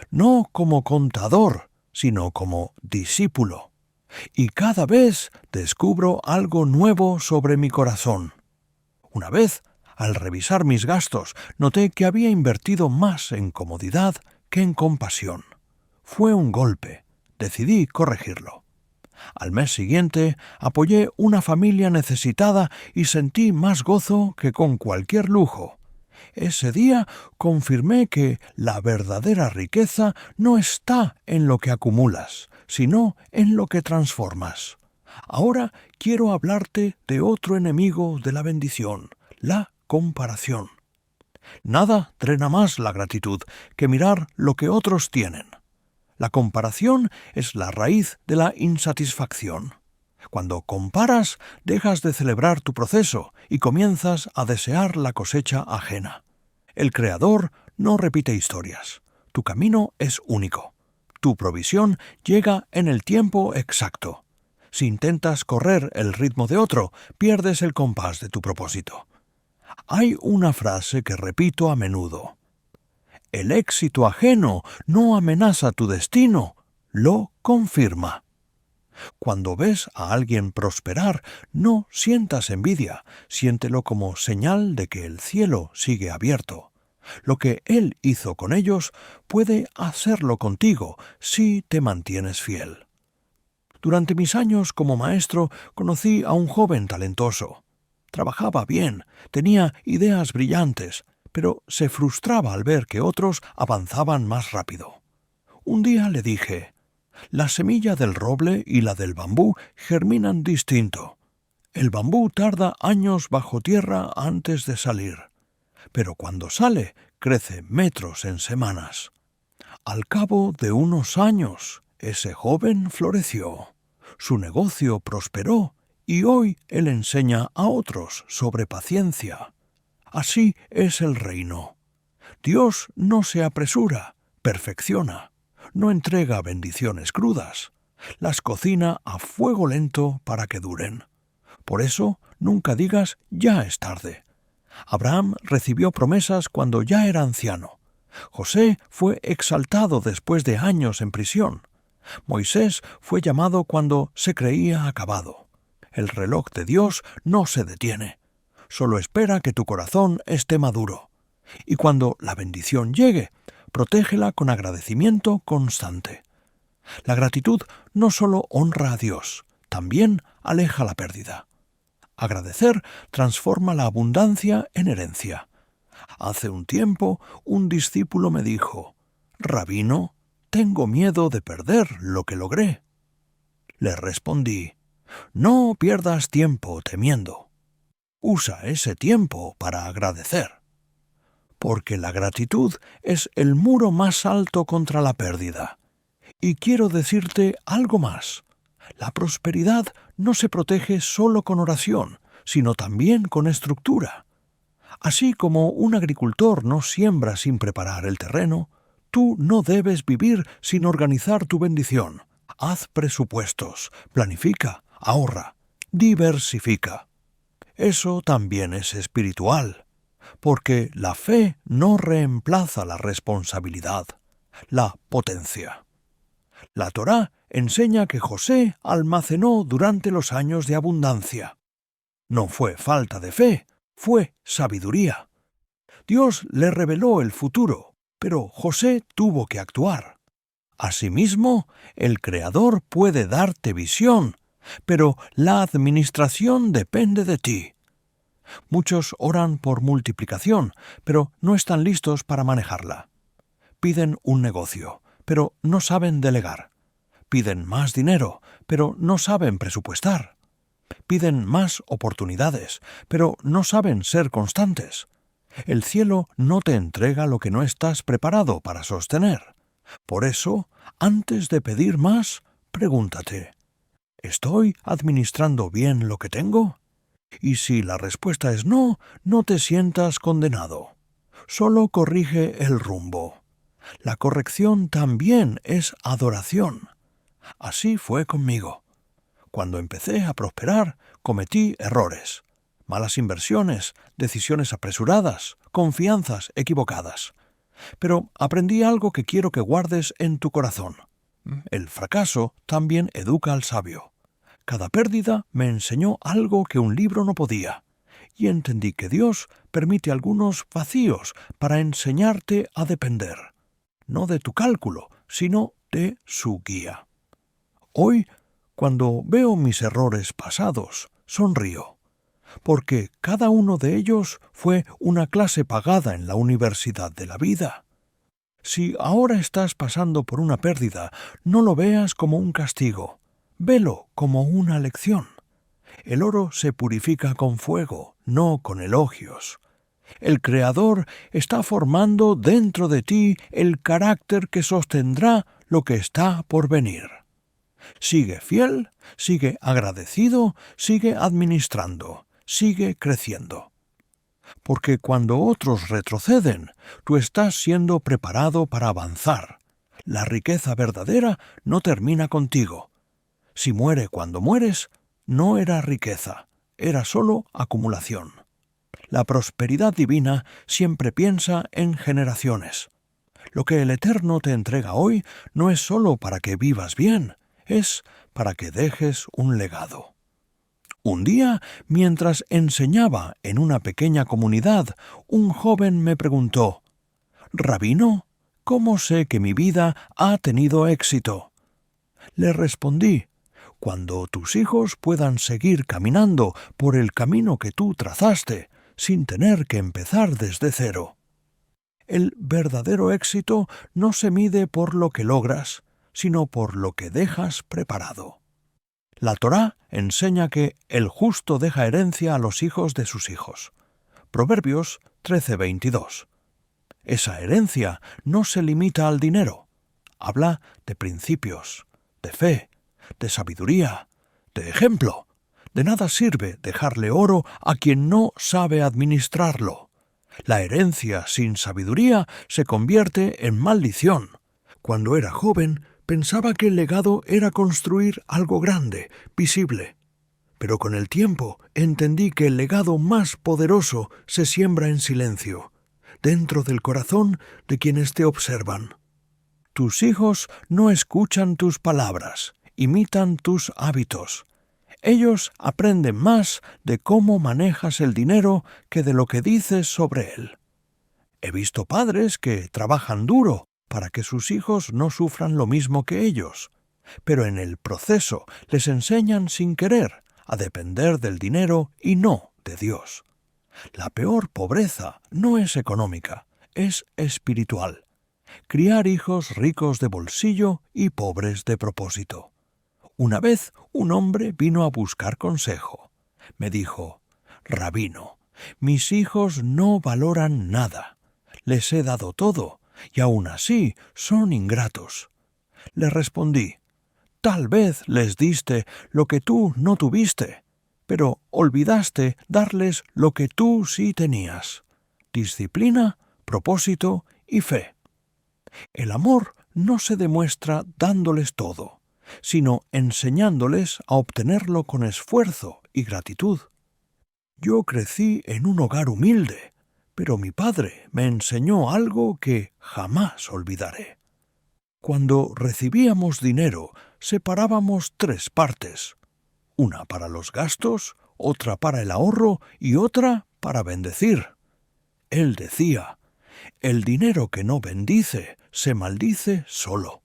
no como contador, sino como discípulo. Y cada vez descubro algo nuevo sobre mi corazón. Una vez, al revisar mis gastos, noté que había invertido más en comodidad que en compasión. Fue un golpe. Decidí corregirlo. Al mes siguiente, apoyé una familia necesitada y sentí más gozo que con cualquier lujo. Ese día confirmé que la verdadera riqueza no está en lo que acumulas, sino en lo que transformas. Ahora quiero hablarte de otro enemigo de la bendición, la comparación. Nada drena más la gratitud que mirar lo que otros tienen. La comparación es la raíz de la insatisfacción. Cuando comparas, dejas de celebrar tu proceso y comienzas a desear la cosecha ajena. El Creador no repite historias. Tu camino es único. Tu provisión llega en el tiempo exacto. Si intentas correr el ritmo de otro, pierdes el compás de tu propósito. Hay una frase que repito a menudo. El éxito ajeno no amenaza tu destino, lo confirma. Cuando ves a alguien prosperar, no sientas envidia, siéntelo como señal de que el cielo sigue abierto. Lo que Él hizo con ellos puede hacerlo contigo si te mantienes fiel. Durante mis años como maestro conocí a un joven talentoso. Trabajaba bien, tenía ideas brillantes, pero se frustraba al ver que otros avanzaban más rápido. Un día le dije, la semilla del roble y la del bambú germinan distinto. El bambú tarda años bajo tierra antes de salir, pero cuando sale, crece metros en semanas. Al cabo de unos años, ese joven floreció. Su negocio prosperó y hoy él enseña a otros sobre paciencia. Así es el reino. Dios no se apresura, perfecciona. No entrega bendiciones crudas. Las cocina a fuego lento para que duren. Por eso, nunca digas ya es tarde. Abraham recibió promesas cuando ya era anciano. José fue exaltado después de años en prisión. Moisés fue llamado cuando se creía acabado. El reloj de Dios no se detiene. Solo espera que tu corazón esté maduro. Y cuando la bendición llegue, protégela con agradecimiento constante. La gratitud no solo honra a Dios, también aleja la pérdida. Agradecer transforma la abundancia en herencia. Hace un tiempo, un discípulo me dijo, «Rabino, tengo miedo de perder lo que logré». Le respondí, «No pierdas tiempo temiendo. Usa ese tiempo para agradecer». Porque la gratitud es el muro más alto contra la pérdida. Y quiero decirte algo más. La prosperidad no se protege solo con oración, sino también con estructura. Así como un agricultor no siembra sin preparar el terreno, tú no debes vivir sin organizar tu bendición. Haz presupuestos, planifica, ahorra, diversifica. Eso también es espiritual. Porque la fe no reemplaza la responsabilidad, la potencia. La Torá enseña que José almacenó durante los años de abundancia. No fue falta de fe, fue sabiduría. Dios le reveló el futuro, pero José tuvo que actuar. Asimismo, el Creador puede darte visión, pero la administración depende de ti. Muchos oran por multiplicación, pero no están listos para manejarla. Piden un negocio, pero no saben delegar. Piden más dinero, pero no saben presupuestar. Piden más oportunidades, pero no saben ser constantes. El cielo no te entrega lo que no estás preparado para sostener. Por eso, antes de pedir más, pregúntate, ¿estoy administrando bien lo que tengo? Y si la respuesta es no, no te sientas condenado. Solo corrige el rumbo. La corrección también es adoración. Así fue conmigo. Cuando empecé a prosperar, cometí errores, malas inversiones, decisiones apresuradas, confianzas equivocadas. Pero aprendí algo que quiero que guardes en tu corazón. El fracaso también educa al sabio. Cada pérdida me enseñó algo que un libro no podía, y entendí que Dios permite algunos vacíos para enseñarte a depender, no de tu cálculo, sino de su guía. Hoy, cuando veo mis errores pasados, sonrío, porque cada uno de ellos fue una clase pagada en la universidad de la vida. Si ahora estás pasando por una pérdida, no lo veas como un castigo, velo como una lección. El oro se purifica con fuego, no con elogios. El Creador está formando dentro de ti el carácter que sostendrá lo que está por venir. Sigue fiel, sigue agradecido, sigue administrando, sigue creciendo. Porque cuando otros retroceden, tú estás siendo preparado para avanzar. La riqueza verdadera no termina contigo. Si muere cuando mueres, no era riqueza, era solo acumulación. La prosperidad divina siempre piensa en generaciones. Lo que el Eterno te entrega hoy no es solo para que vivas bien, es para que dejes un legado. Un día, mientras enseñaba en una pequeña comunidad, un joven me preguntó, «Rabino, ¿cómo sé que mi vida ha tenido éxito?» Le respondí, «Cuando tus hijos puedan seguir caminando por el camino que tú trazaste, sin tener que empezar desde cero». El verdadero éxito no se mide por lo que logras, sino por lo que dejas preparado. La Torá enseña que el justo deja herencia a los hijos de sus hijos. Proverbios 13:22. Esa herencia no se limita al dinero. Habla de principios, de fe, de sabiduría, de ejemplo. De nada sirve dejarle oro a quien no sabe administrarlo. La herencia sin sabiduría se convierte en maldición. Cuando era joven, pensaba que el legado era construir algo grande, visible. Pero con el tiempo entendí que el legado más poderoso se siembra en silencio, dentro del corazón de quienes te observan. Tus hijos no escuchan tus palabras, imitan tus hábitos. Ellos aprenden más de cómo manejas el dinero que de lo que dices sobre él. He visto padres que trabajan duro para que sus hijos no sufran lo mismo que ellos, pero en el proceso les enseñan sin querer a depender del dinero y no de Dios. La peor pobreza no es económica, es espiritual. Criar hijos ricos de bolsillo y pobres de propósito. Una vez un hombre vino a buscar consejo. Me dijo, «Rabino, mis hijos no valoran nada. Les he dado todo, y aún así son ingratos». Le respondí, «Tal vez les diste lo que tú no tuviste, pero olvidaste darles lo que tú sí tenías: disciplina, propósito y fe». El amor no se demuestra dándoles todo, sino enseñándoles a obtenerlo con esfuerzo y gratitud. Yo crecí en un hogar humilde, pero mi padre me enseñó algo que jamás olvidaré. Cuando recibíamos dinero, separábamos 3 partes, una para los gastos, otra para el ahorro y otra para bendecir. Él decía, «El dinero que no bendice se maldice solo».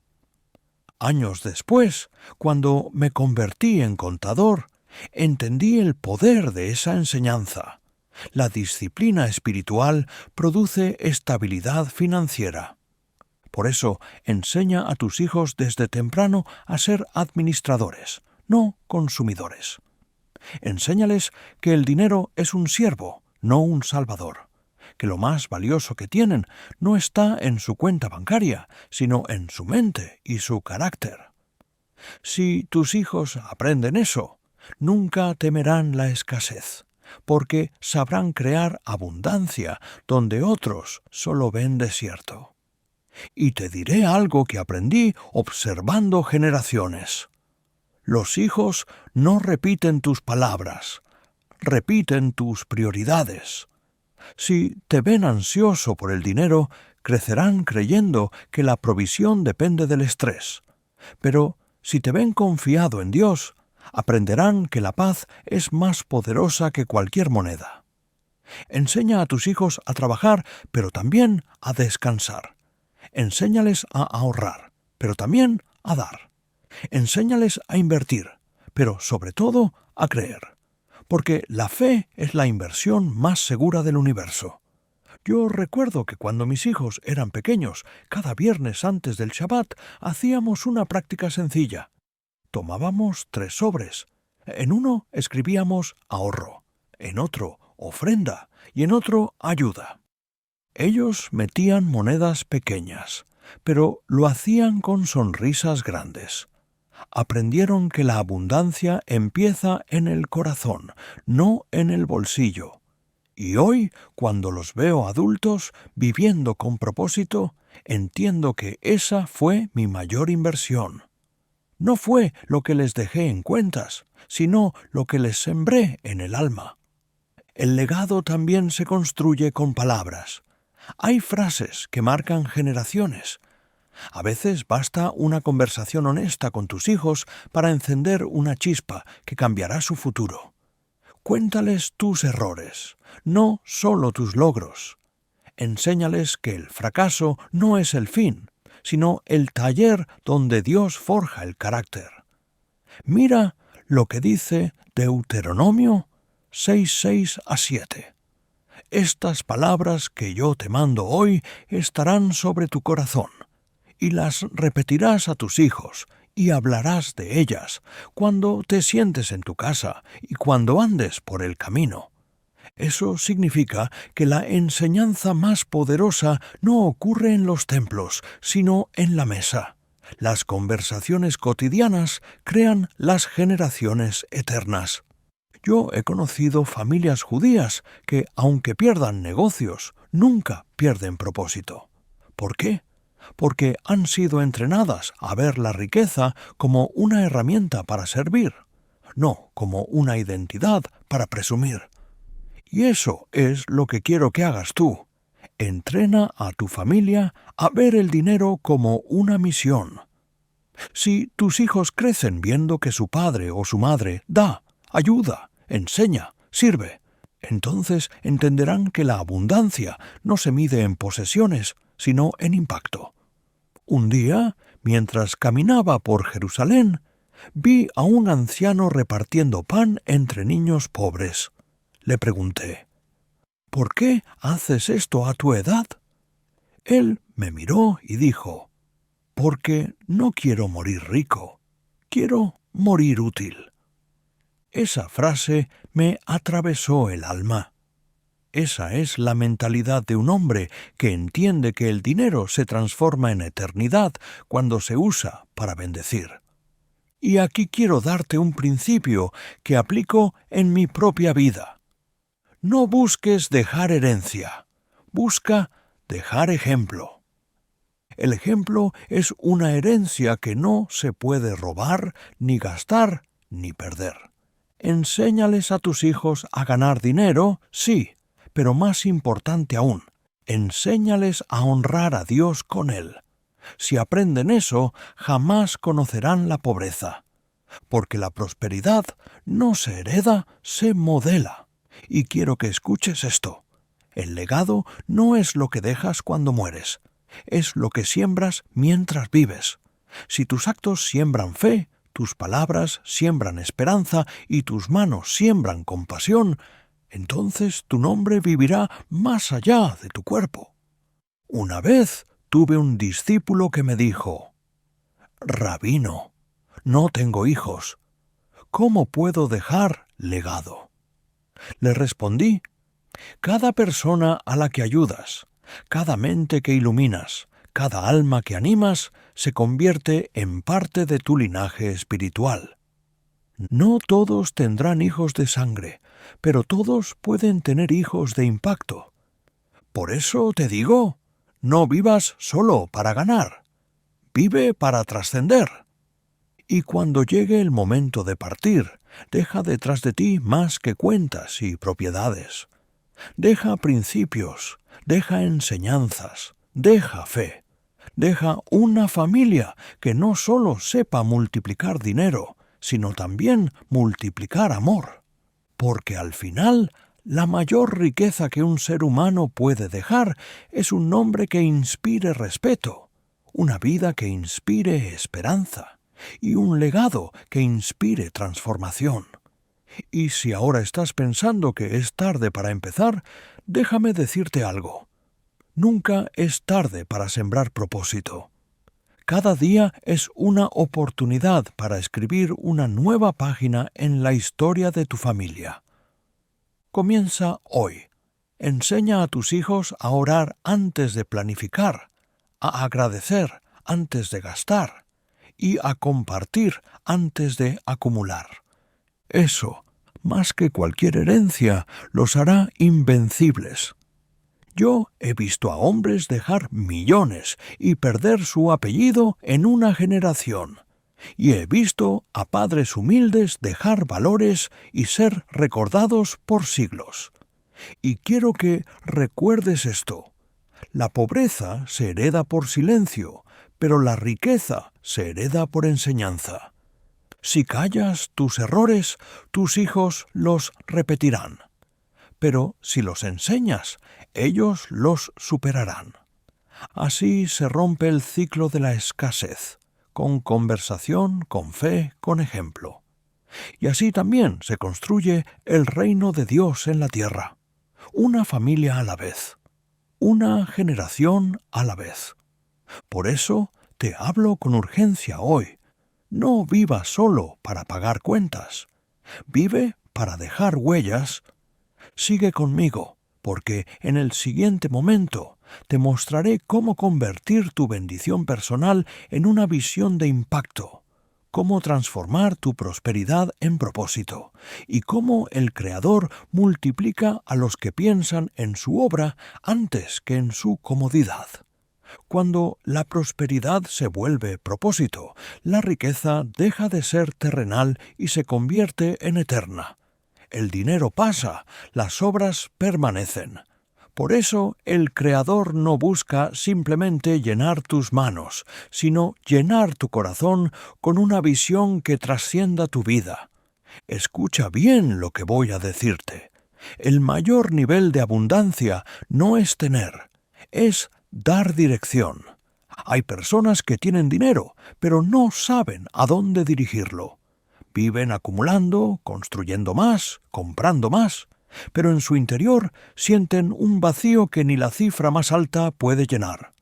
Años después, cuando me convertí en contador, entendí el poder de esa enseñanza. La disciplina espiritual produce estabilidad financiera. Por eso, enseña a tus hijos desde temprano a ser administradores, no consumidores. Enséñales que el dinero es un siervo, no un salvador, que lo más valioso que tienen no está en su cuenta bancaria, sino en su mente y su carácter. Si tus hijos aprenden eso, nunca temerán la escasez, porque sabrán crear abundancia donde otros solo ven desierto. Y te diré algo que aprendí observando generaciones. Los hijos no repiten tus palabras, repiten tus prioridades. Si te ven ansioso por el dinero, crecerán creyendo que la provisión depende del estrés. Pero si te ven confiado en Dios, aprenderán que la paz es más poderosa que cualquier moneda. Enseña a tus hijos a trabajar, pero también a descansar. Enséñales a ahorrar, pero también a dar. Enséñales a invertir, pero sobre todo a creer, porque la fe es la inversión más segura del universo. Yo recuerdo que cuando mis hijos eran pequeños, cada viernes antes del Shabbat hacíamos una práctica sencilla. Tomábamos 3 sobres. En uno escribíamos ahorro, en otro ofrenda y en otro ayuda. Ellos metían monedas pequeñas, pero lo hacían con sonrisas grandes. Aprendieron que la abundancia empieza en el corazón, no en el bolsillo. Y hoy, cuando los veo adultos viviendo con propósito, entiendo que esa fue mi mayor inversión. No fue lo que les dejé en cuentas, sino lo que les sembré en el alma. El legado también se construye con palabras. Hay frases que marcan generaciones. A veces basta una conversación honesta con tus hijos para encender una chispa que cambiará su futuro. Cuéntales tus errores, no solo tus logros. Enséñales que el fracaso no es el fin, sino el taller donde Dios forja el carácter. Mira lo que dice Deuteronomio 6:6-7. Estas palabras que yo te mando hoy estarán sobre tu corazón, y las repetirás a tus hijos, y hablarás de ellas cuando te sientes en tu casa y cuando andes por el camino. Eso significa que la enseñanza más poderosa no ocurre en los templos, sino en la mesa. Las conversaciones cotidianas crean las generaciones eternas. Yo he conocido familias judías que, aunque pierdan negocios, nunca pierden propósito. ¿Por qué? Porque han sido entrenadas a ver la riqueza como una herramienta para servir, no como una identidad para presumir. Y eso es lo que quiero que hagas tú. Entrena a tu familia a ver el dinero como una misión. Si tus hijos crecen viendo que su padre o su madre da, ayuda, enseña, sirve, entonces entenderán que la abundancia no se mide en posesiones, sino en impacto. Un día, mientras caminaba por Jerusalén, vi a un anciano repartiendo pan entre niños pobres. Le pregunté, ¿por qué haces esto a tu edad? Él me miró y dijo, porque no quiero morir rico, quiero morir útil. Esa frase me atravesó el alma. Esa es la mentalidad de un hombre que entiende que el dinero se transforma en eternidad cuando se usa para bendecir. Y aquí quiero darte un principio que aplico en mi propia vida. No busques dejar herencia, busca dejar ejemplo. El ejemplo es una herencia que no se puede robar, ni gastar, ni perder. Enséñales a tus hijos a ganar dinero, sí, pero más importante aún, enséñales a honrar a Dios con él. Si aprenden eso, jamás conocerán la pobreza, porque la prosperidad no se hereda, se modela. Y quiero que escuches esto. El legado no es lo que dejas cuando mueres, es lo que siembras mientras vives. Si tus actos siembran fe, tus palabras siembran esperanza y tus manos siembran compasión, Entonces tu nombre vivirá más allá de tu cuerpo. Una vez tuve un discípulo que me dijo: «Rabino, no tengo hijos. ¿Cómo puedo dejar legado?». Le respondí: «Cada persona a la que ayudas, cada mente que iluminas, cada alma que animas, se convierte en parte de tu linaje espiritual. No todos tendrán hijos de sangre, pero todos pueden tener hijos de impacto. Por eso te digo, no vivas solo para ganar, vive para trascender. Y cuando llegue el momento de partir, deja detrás de ti más que cuentas y propiedades. Deja principios, deja enseñanzas, deja fe, deja una familia que no solo sepa multiplicar dinero, sino también multiplicar amor. Porque al final, la mayor riqueza que un ser humano puede dejar es un nombre que inspire respeto, una vida que inspire esperanza y un legado que inspire transformación. Y si ahora estás pensando que es tarde para empezar, déjame decirte algo. Nunca es tarde para sembrar propósito. Cada día es una oportunidad para escribir una nueva página en la historia de tu familia. Comienza hoy. Enseña a tus hijos a orar antes de planificar, a agradecer antes de gastar y a compartir antes de acumular. Eso, más que cualquier herencia, los hará invencibles. Yo he visto a hombres dejar millones y perder su apellido en una generación. Y he visto a padres humildes dejar valores y ser recordados por siglos. Y quiero que recuerdes esto. La pobreza se hereda por silencio, pero la riqueza se hereda por enseñanza. Si callas tus errores, tus hijos los repetirán. Pero si los enseñas, ellos los superarán. Así se rompe el ciclo de la escasez, con conversación, con fe, con ejemplo. Y así también se construye el reino de Dios en la tierra, una familia a la vez, una generación a la vez. Por eso te hablo con urgencia hoy. No vivas solo para pagar cuentas, vive para dejar huellas. Sigue conmigo, porque en el siguiente momento te mostraré cómo convertir tu bendición personal en una visión de impacto, cómo transformar tu prosperidad en propósito y cómo el Creador multiplica a los que piensan en su obra antes que en su comodidad. Cuando la prosperidad se vuelve propósito, la riqueza deja de ser terrenal y se convierte en eterna. El dinero pasa, las obras permanecen. Por eso el Creador no busca simplemente llenar tus manos, sino llenar tu corazón con una visión que trascienda tu vida. Escucha bien lo que voy a decirte. El mayor nivel de abundancia no es tener, es dar dirección. Hay personas que tienen dinero, pero no saben a dónde dirigirlo. Viven acumulando, construyendo más, comprando más, pero en su interior sienten un vacío que ni la cifra más alta puede llenar.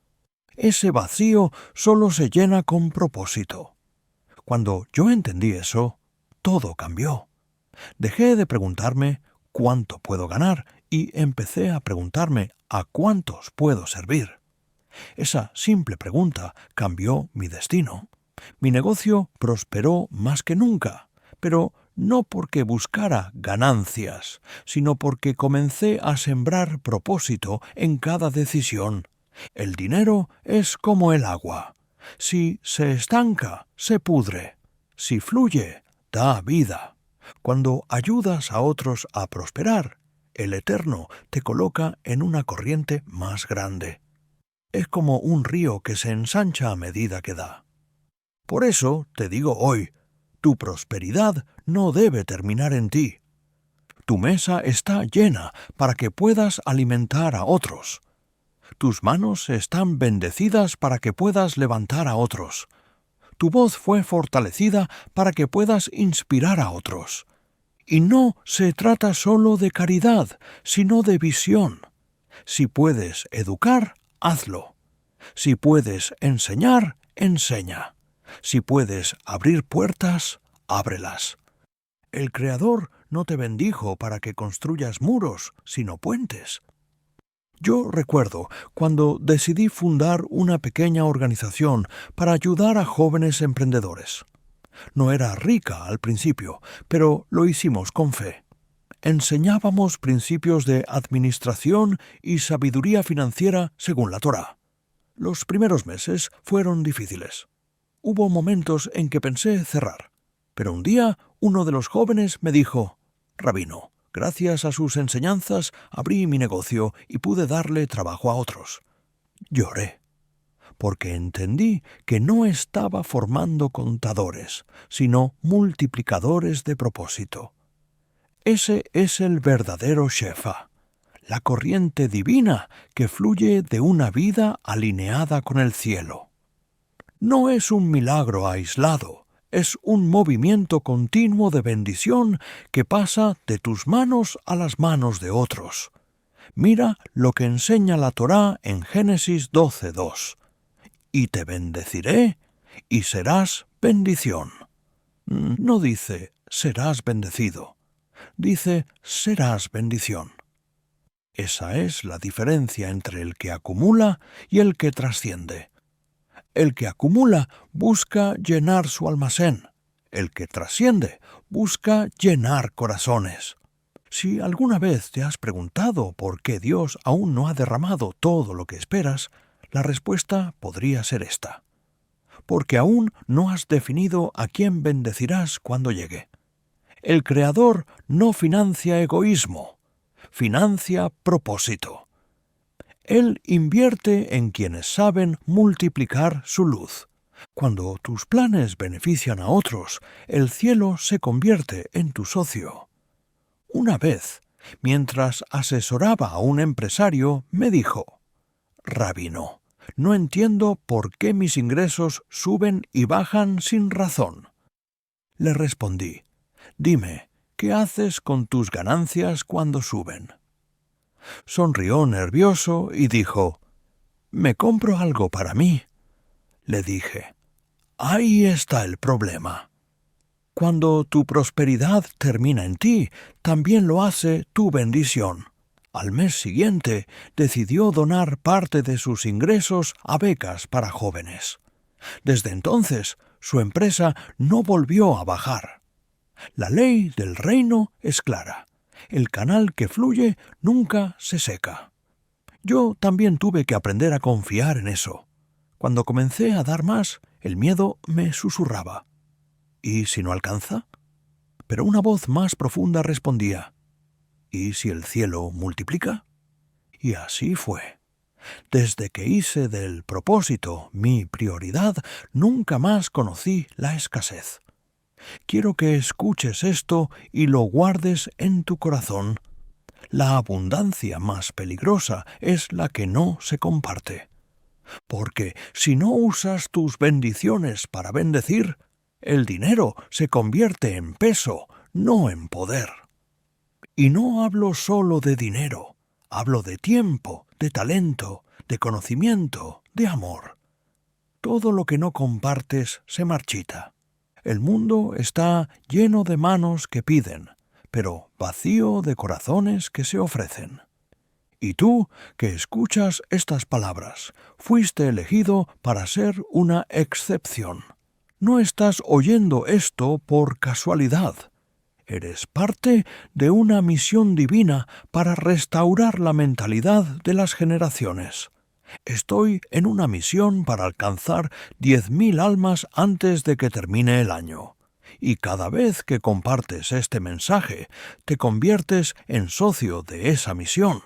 Ese vacío solo se llena con propósito. Cuando yo entendí eso, todo cambió. Dejé de preguntarme cuánto puedo ganar y empecé a preguntarme a cuántos puedo servir. Esa simple pregunta cambió mi destino. Mi negocio prosperó más que nunca, pero no porque buscara ganancias, sino porque comencé a sembrar propósito en cada decisión. El dinero es como el agua. Si se estanca, se pudre. Si fluye, da vida. Cuando ayudas a otros a prosperar, el Eterno te coloca en una corriente más grande. Es como un río que se ensancha a medida que da. Por eso te digo hoy, tu prosperidad no debe terminar en ti. Tu mesa está llena para que puedas alimentar a otros. Tus manos están bendecidas para que puedas levantar a otros. Tu voz fue fortalecida para que puedas inspirar a otros. Y no se trata solo de caridad, sino de visión. Si puedes educar, hazlo. Si puedes enseñar, enseña. Si puedes abrir puertas, ábrelas. El Creador no te bendijo para que construyas muros, sino puentes. Yo recuerdo cuando decidí fundar una pequeña organización para ayudar a jóvenes emprendedores. No era rica al principio, pero lo hicimos con fe. Enseñábamos principios de administración y sabiduría financiera según la Torá. Los primeros meses fueron difíciles. Hubo momentos en que pensé cerrar, pero un día uno de los jóvenes me dijo: «Rabino, gracias a sus enseñanzas abrí mi negocio y pude darle trabajo a otros». Lloré, porque entendí que no estaba formando contadores, sino multiplicadores de propósito. Ese es el verdadero Shefa, la corriente divina que fluye de una vida alineada con el cielo. No es un milagro aislado, es un movimiento continuo de bendición que pasa de tus manos a las manos de otros. Mira lo que enseña la Torá en Génesis 12:2. Y te bendeciré y serás bendición. No dice serás bendecido, dice serás bendición. Esa es la diferencia entre el que acumula y el que trasciende. El que acumula busca llenar su almacén. El que trasciende busca llenar corazones. Si alguna vez te has preguntado por qué Dios aún no ha derramado todo lo que esperas, la respuesta podría ser esta: porque aún no has definido a quién bendecirás cuando llegue. El Creador no financia egoísmo, financia propósito. Él invierte en quienes saben multiplicar su luz. Cuando tus planes benefician a otros, el cielo se convierte en tu socio. Una vez, mientras asesoraba a un empresario, me dijo: «Rabino, no entiendo por qué mis ingresos suben y bajan sin razón». Le respondí: «Dime, ¿qué haces con tus ganancias cuando suben?». Sonrió nervioso y dijo: «Me compro algo para mí». Le dije: «Ahí está el problema. Cuando tu prosperidad termina en ti, también lo hace tu bendición». Al mes siguiente, decidió donar parte de sus ingresos a becas para jóvenes. Desde entonces, su empresa no volvió a bajar. La ley del reino es clara. El canal que fluye nunca se seca. Yo también tuve que aprender a confiar en eso. Cuando comencé a dar más, el miedo me susurraba: ¿y si no alcanza? Pero una voz más profunda respondía: ¿y si el cielo multiplica? Y así fue. Desde que hice del propósito mi prioridad, nunca más conocí la escasez. Quiero que escuches esto y lo guardes en tu corazón. La abundancia más peligrosa es la que no se comparte. Porque si no usas tus bendiciones para bendecir, el dinero se convierte en peso, no en poder. Y no hablo solo de dinero, hablo de tiempo, de talento, de conocimiento, de amor. Todo lo que no compartes se marchita. El mundo está lleno de manos que piden, pero vacío de corazones que se ofrecen. Y tú, que escuchas estas palabras, fuiste elegido para ser una excepción. No estás oyendo esto por casualidad. Eres parte de una misión divina para restaurar la mentalidad de las generaciones. Estoy en una misión para alcanzar 10.000 almas antes de que termine el año. Y cada vez que compartes este mensaje, te conviertes en socio de esa misión.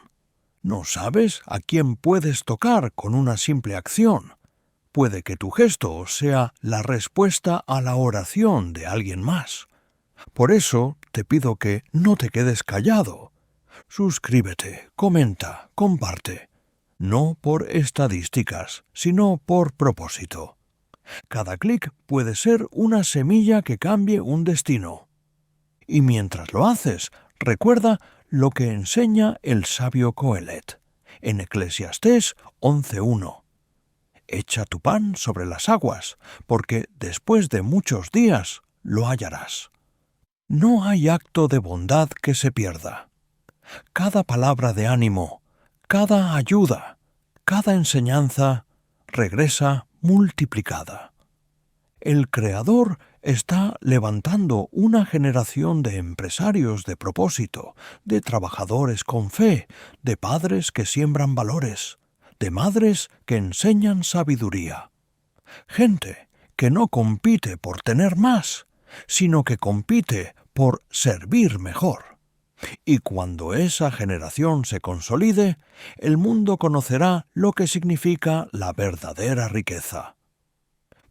No sabes a quién puedes tocar con una simple acción. Puede que tu gesto sea la respuesta a la oración de alguien más. Por eso te pido que no te quedes callado. Suscríbete, comenta, comparte. No por estadísticas, sino por propósito. Cada clic puede ser una semilla que cambie un destino. Y mientras lo haces, recuerda lo que enseña el sabio Coelet en Eclesiastés 11:1. Echa tu pan sobre las aguas, porque después de muchos días lo hallarás. No hay acto de bondad que se pierda. Cada palabra de ánimo, cada ayuda, cada enseñanza regresa multiplicada. El Creador está levantando una generación de empresarios de propósito, de trabajadores con fe, de padres que siembran valores, de madres que enseñan sabiduría. Gente que no compite por tener más, sino que compite por servir mejor. Y cuando esa generación se consolide, el mundo conocerá lo que significa la verdadera riqueza.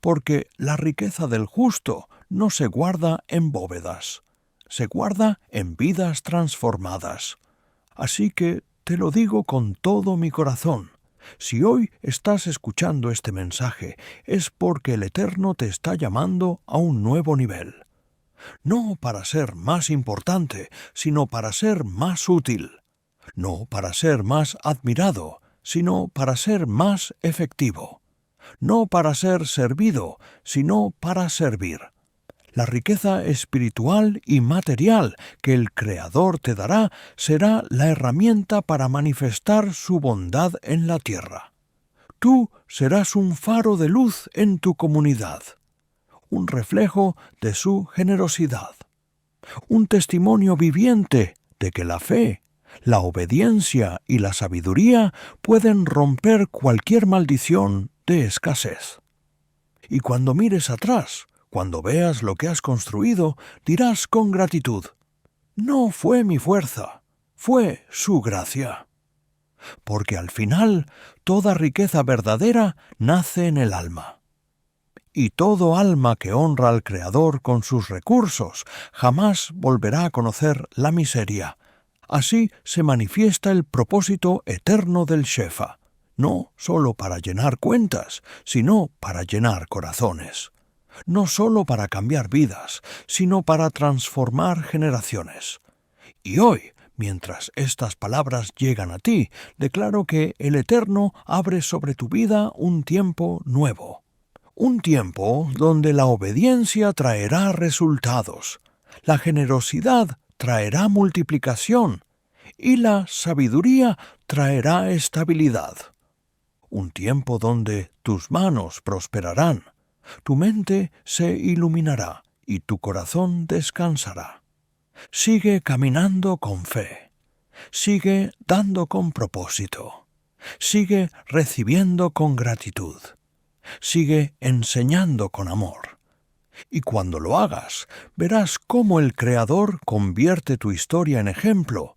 Porque la riqueza del justo no se guarda en bóvedas, se guarda en vidas transformadas. Así que te lo digo con todo mi corazón. Si hoy estás escuchando este mensaje, es porque el Eterno te está llamando a un nuevo nivel. No para ser más importante, sino para ser más útil. No para ser más admirado, sino para ser más efectivo. No para ser servido, sino para servir. La riqueza espiritual y material que el Creador te dará será la herramienta para manifestar su bondad en la tierra. Tú serás un faro de luz en tu comunidad, un reflejo de su generosidad, un testimonio viviente de que la fe, la obediencia y la sabiduría pueden romper cualquier maldición de escasez. Y cuando mires atrás, cuando veas lo que has construido, dirás con gratitud: no fue mi fuerza, fue su gracia. Porque al final, toda riqueza verdadera nace en el alma. Y todo alma que honra al Creador con sus recursos jamás volverá a conocer la miseria. Así se manifiesta el propósito eterno del Shefa, no solo para llenar cuentas, sino para llenar corazones. No solo para cambiar vidas, sino para transformar generaciones. Y hoy, mientras estas palabras llegan a ti, declaro que el Eterno abre sobre tu vida un tiempo nuevo. Un tiempo donde la obediencia traerá resultados, la generosidad traerá multiplicación y la sabiduría traerá estabilidad. Un tiempo donde tus manos prosperarán, tu mente se iluminará y tu corazón descansará. Sigue caminando con fe, sigue dando con propósito, sigue recibiendo con gratitud. Sigue enseñando con amor. Y cuando lo hagas, verás cómo el Creador convierte tu historia en ejemplo,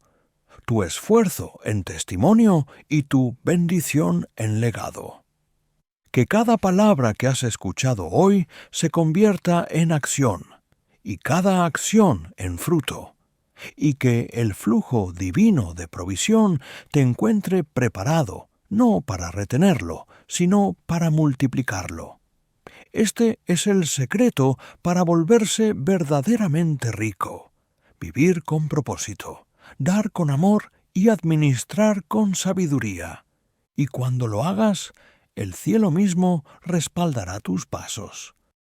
tu esfuerzo en testimonio y tu bendición en legado. Que cada palabra que has escuchado hoy se convierta en acción, y cada acción en fruto, y que el flujo divino de provisión te encuentre preparado, no para retenerlo, sino para multiplicarlo. Este es el secreto para volverse verdaderamente rico. Vivir con propósito, dar con amor y administrar con sabiduría. Y cuando lo hagas, el cielo mismo respaldará tus pasos.